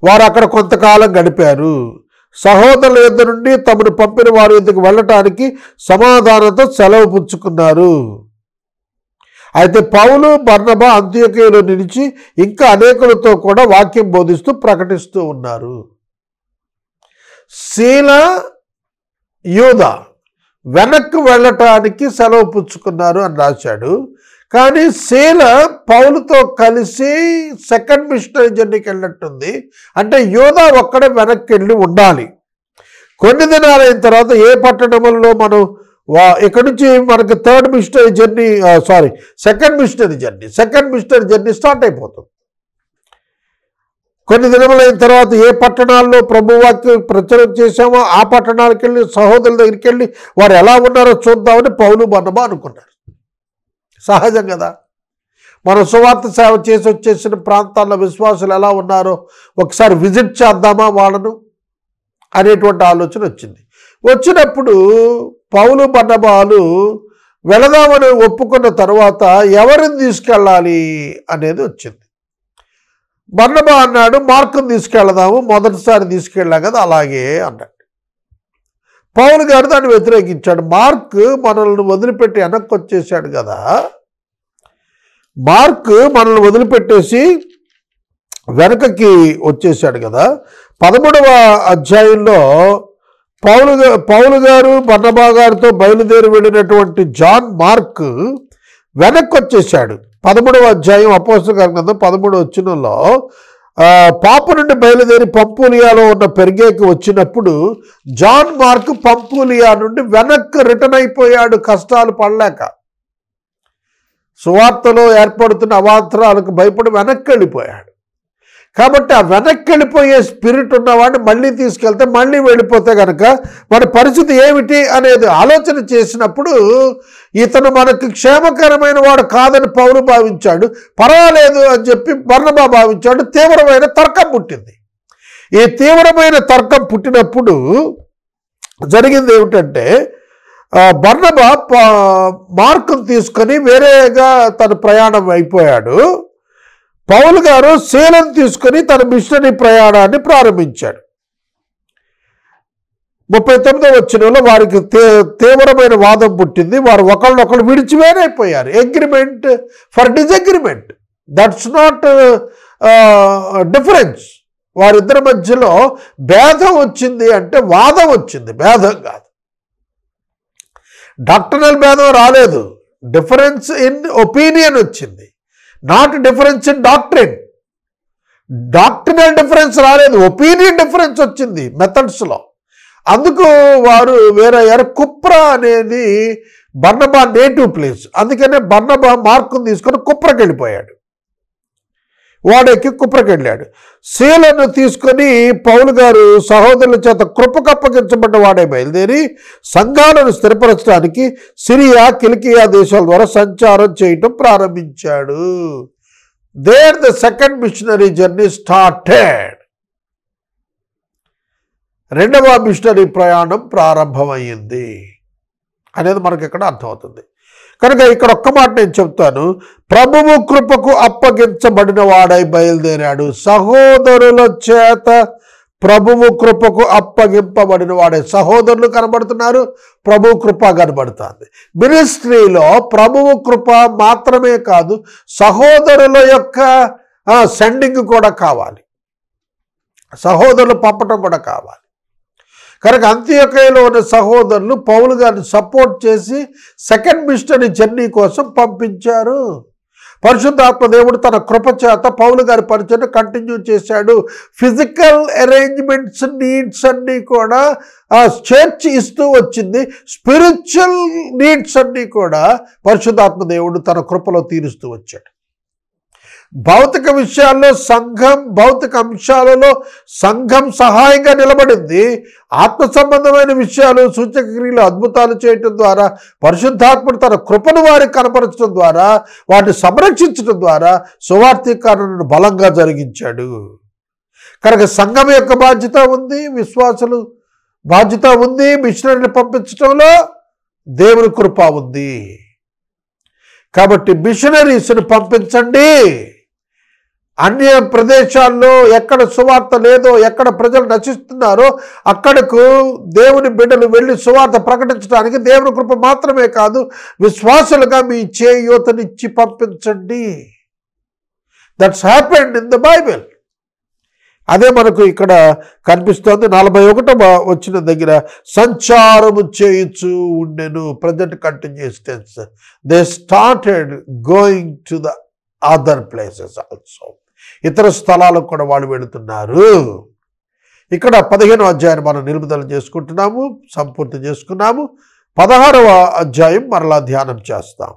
వారు అక్కడ కొంతకాలం గడిపారు. సహోదరుల యొద్ద నుండి తమను పంపిన వారి యొద్దకు వెళ్ళటానికి సమాధానంతో సెలవు పుచ్చుకున్నారు. అయితే పౌలు, బర్నబా అంత్యోకియలో నిలిచి ఇంకా అనేకులతో కూడా వాక్యం బోధిస్తూ ప్రకటిస్తూ ఉన్నారు. శీల, యూదా వెనక్కి వెళ్ళటానికి సెలవు పుచ్చుకున్నారు అని రాశాడు. కానీ శీల పౌలుతో కలిసి సెకండ్ మిషనరీ జర్నీకి వెళ్ళినట్టుంది. అంటే యూదా ఒక్కడే వెనక్కి వెళ్ళి ఉండాలి. కొన్ని దినాలైన తర్వాత ఏ పట్టణంలో మనం ఇక్కడ నుంచి మనకి సెకండ్ మిషనరీ జర్నీ స్టార్ట్ అయిపోతుంది. కొన్ని దినములైన తర్వాత ఏ పట్టణాల్లో ప్రభువాక్యం ప్రచారం చేశామో ఆ పట్టణాలకు వెళ్ళి సహోదరుల దగ్గరికి వెళ్ళి వారు ఎలా ఉన్నారో చూద్దామని పౌలు, బర్నబా అనుకున్నారు. సహజం కదా. మనం సువార్త సేవ చేసి వచ్చేసిన ప్రాంతాల్లో విశ్వాసులు ఎలా ఉన్నారో ఒకసారి విజిట్ చేద్దామా వాళ్ళను అనేటువంటి ఆలోచన వచ్చింది. వచ్చినప్పుడు పౌలు, బర్నబాలు వెళదామని ఒప్పుకున్న తర్వాత ఎవరిని తీసుకెళ్ళాలి అనేది వచ్చింది. బర్నబా అన్నాడు, మార్కుని తీసుకెళ్దాము, మొదటిసారి తీసుకెళ్ళాం కదా అలాగే అన్నాడు. పౌలు గారు దాన్ని వ్యతిరేకించాడు. మార్క్ మనల్ని వదిలిపెట్టి వెనక్కి వచ్చేసాడు కదా, మార్క్ మనల్ని వదిలిపెట్టేసి వెనకకి వచ్చేసాడు కదా. 13వ అధ్యాయంలో పౌలు గారు బర్నబా గారితో బయలుదేరి వెళ్ళినటువంటి జాన్ మార్క్ వెనక్కి వచ్చేసాడు. 13వ అధ్యాయం అపోస్తలుల గ్రంథం 13వ వచనంలో పాపు నుండి బయలుదేరి పంపూలియాలో ఉన్న పెర్గేకి వచ్చినప్పుడు జాన్ మార్క్ పంపూలియా నుండి వెనక్కి రిటర్న్ అయిపోయాడు, కష్టాలు పడలేక. సువార్తలో ఏర్పడుతున్న అవాంతరాలకు భయపడి వెనక్కి వెళ్ళిపోయాడు. కాబట్టి ఆ వెనక్కి వెళ్ళిపోయే స్పిరిట్ ఉన్నవాడిని మళ్ళీ తీసుకెళ్తే మళ్ళీ వెళ్ళిపోతే కనుక మన పరిస్థితి ఏమిటి అనేది ఆలోచన చేసినప్పుడు ఇతను మనకు క్షేమకరమైన వాడు కాదని పౌలు భావించాడు, పర్వాలేదు అని చెప్పి బర్నబా భావించాడు. తీవ్రమైన తర్కం పుట్టింది. ఈ తీవ్రమైన తర్కం పుట్టినప్పుడు జరిగింది ఏమిటంటే, బర్నబా మార్కును తీసుకొని వేరేగా తన ప్రయాణం అయిపోయాడు. పౌలు గారు శీలను తీసుకొని తన మిషనరీ ప్రయాణాన్ని ప్రారంభించాడు. 39వ వచనంలో వారికి తీవ్రమైన వాదం పుట్టింది. వారు ఒకళ్ళనొకళ్ళు విడిచి వేరైపోయారు. Agreement for disagreement, that's not difference. వారిద్దరి మధ్యలో భేదం వచ్చింది అంటే వాదం వచ్చింది, భేదం కాదు. డాక్టరల్ భేదం రాలేదు, డిఫరెన్స్ ఇన్ ఒపీనియన్ వచ్చింది, not difference in doctrine. Doctrinal difference రాలేదు, ఒపీనియన్ డిఫరెన్స్ వచ్చింది మెథడ్స్లో. అందుకు వారు వేరయ్యారు. కుప్ర అనేది బర్నబా నేటివ్ ప్లేస్, అందుకనే బర్నబా మార్కును తీసుకొని కుప్రకి వెళ్ళిపోయాడు. వాడెక్కి కుప్రకి వెళ్ళాడు. శీలను తీసుకొని పౌలు గారు సహోదరుల చేత కృపకప్పగించబడ్డ వాడే బయలుదేరి సంఘాలను స్థిరపరచడానికి సిరియా, కిలికియా దేశాల ద్వారా సంచారం చేయటం ప్రారంభించాడు. There the second missionary journey started. రెండవ మిషనరీ ప్రయాణం ప్రారంభమైంది అనేది మనకి ఇక్కడ అర్థమవుతుంది. కనుక ఇక్కడ ఒక్క మాట నేను చెప్తాను, ప్రభువు కృపకు అప్పగించబడిన వాడై బయలుదేరాడు. సహోదరుల చేత ప్రభువు కృపకు అప్పగింపబడిన వాడే. సహోదరులు కనబడుతున్నారు, ప్రభువు కృప కనబడుతుంది. మినిస్ట్రీలో ప్రభువు కృప మాత్రమే కాదు, సహోదరుల యొక్క సెండింగ్ కూడా కావాలి, సహోదరులు పంపటం కూడా కావాలి. కనుక అంత్యోకయలో ఉన్న సహోదరులు పౌలు గారిని సపోర్ట్ చేసి సెకండ్ మిషనరీ జర్నీ కోసం పంపించారు. పరిశుద్ధాత్మ దేవుడు తన కృప చేత పౌలు గారి పరిచయం కంటిన్యూ చేశాడు. ఫిజికల్ అరేంజ్మెంట్స్, నీడ్స్ అన్నీ కూడా చర్చ్ ఇస్తూ వచ్చింది. స్పిరిచువల్ నీడ్స్ అన్నీ కూడా పరిశుద్ధాత్మ దేవుడు తన కృపలో తీరుస్తూ వచ్చాడు. భౌతిక విషయాల్లో సంఘం, భౌతిక అంశాలలో సంఘం సహాయంగా నిలబడింది. ఆత్మ సంబంధమైన విషయాలు, సూచక క్రియలు, అద్భుతాలు చేయటం ద్వారా, పరిశుద్ధాత్ముడు తన కృపను వారికి కనపరచడం ద్వారా, వాటిని సంరక్షించడం ద్వారా సువార్థీకరణను బలంగా జరిగించాడు. కనుక సంఘం యొక్క బాధ్యత ఉంది, విశ్వాసులు బాధ్యత ఉంది, మిషనరీని పంపించడంలో దేవుని కృప ఉంది. కాబట్టి మిషనరీస్ని పంపించండి. అన్య ప్రదేశాల్లో ఎక్కడ సువార్త లేదో, ఎక్కడ ప్రజలు నశిస్తున్నారో అక్కడకు దేవుని బిడ్డలు వెళ్ళి సువార్త ప్రకటించడానికి దేవుని కృప మాత్రమే కాదు, విశ్వాసులుగా మీ చేయూతనిచ్చి పంపించండి. That's happened in the Bible. అదే మనకు ఇక్కడ కనిపిస్తోంది. 41వ వచనం దగ్గర సంచారము చేయుచు ఉండెను. Present continuous tense. They started going to the other places also. ఇతర స్థలాలకు కూడా వాళ్ళు వెళుతున్నారు. ఇక్కడ 15వ అధ్యాయాన్ని మనం నిలుపుదల చేసుకుంటున్నాము, సంపూర్తి చేసుకున్నాము. 16వ అధ్యాయం మరలా ధ్యానం చేస్తాం.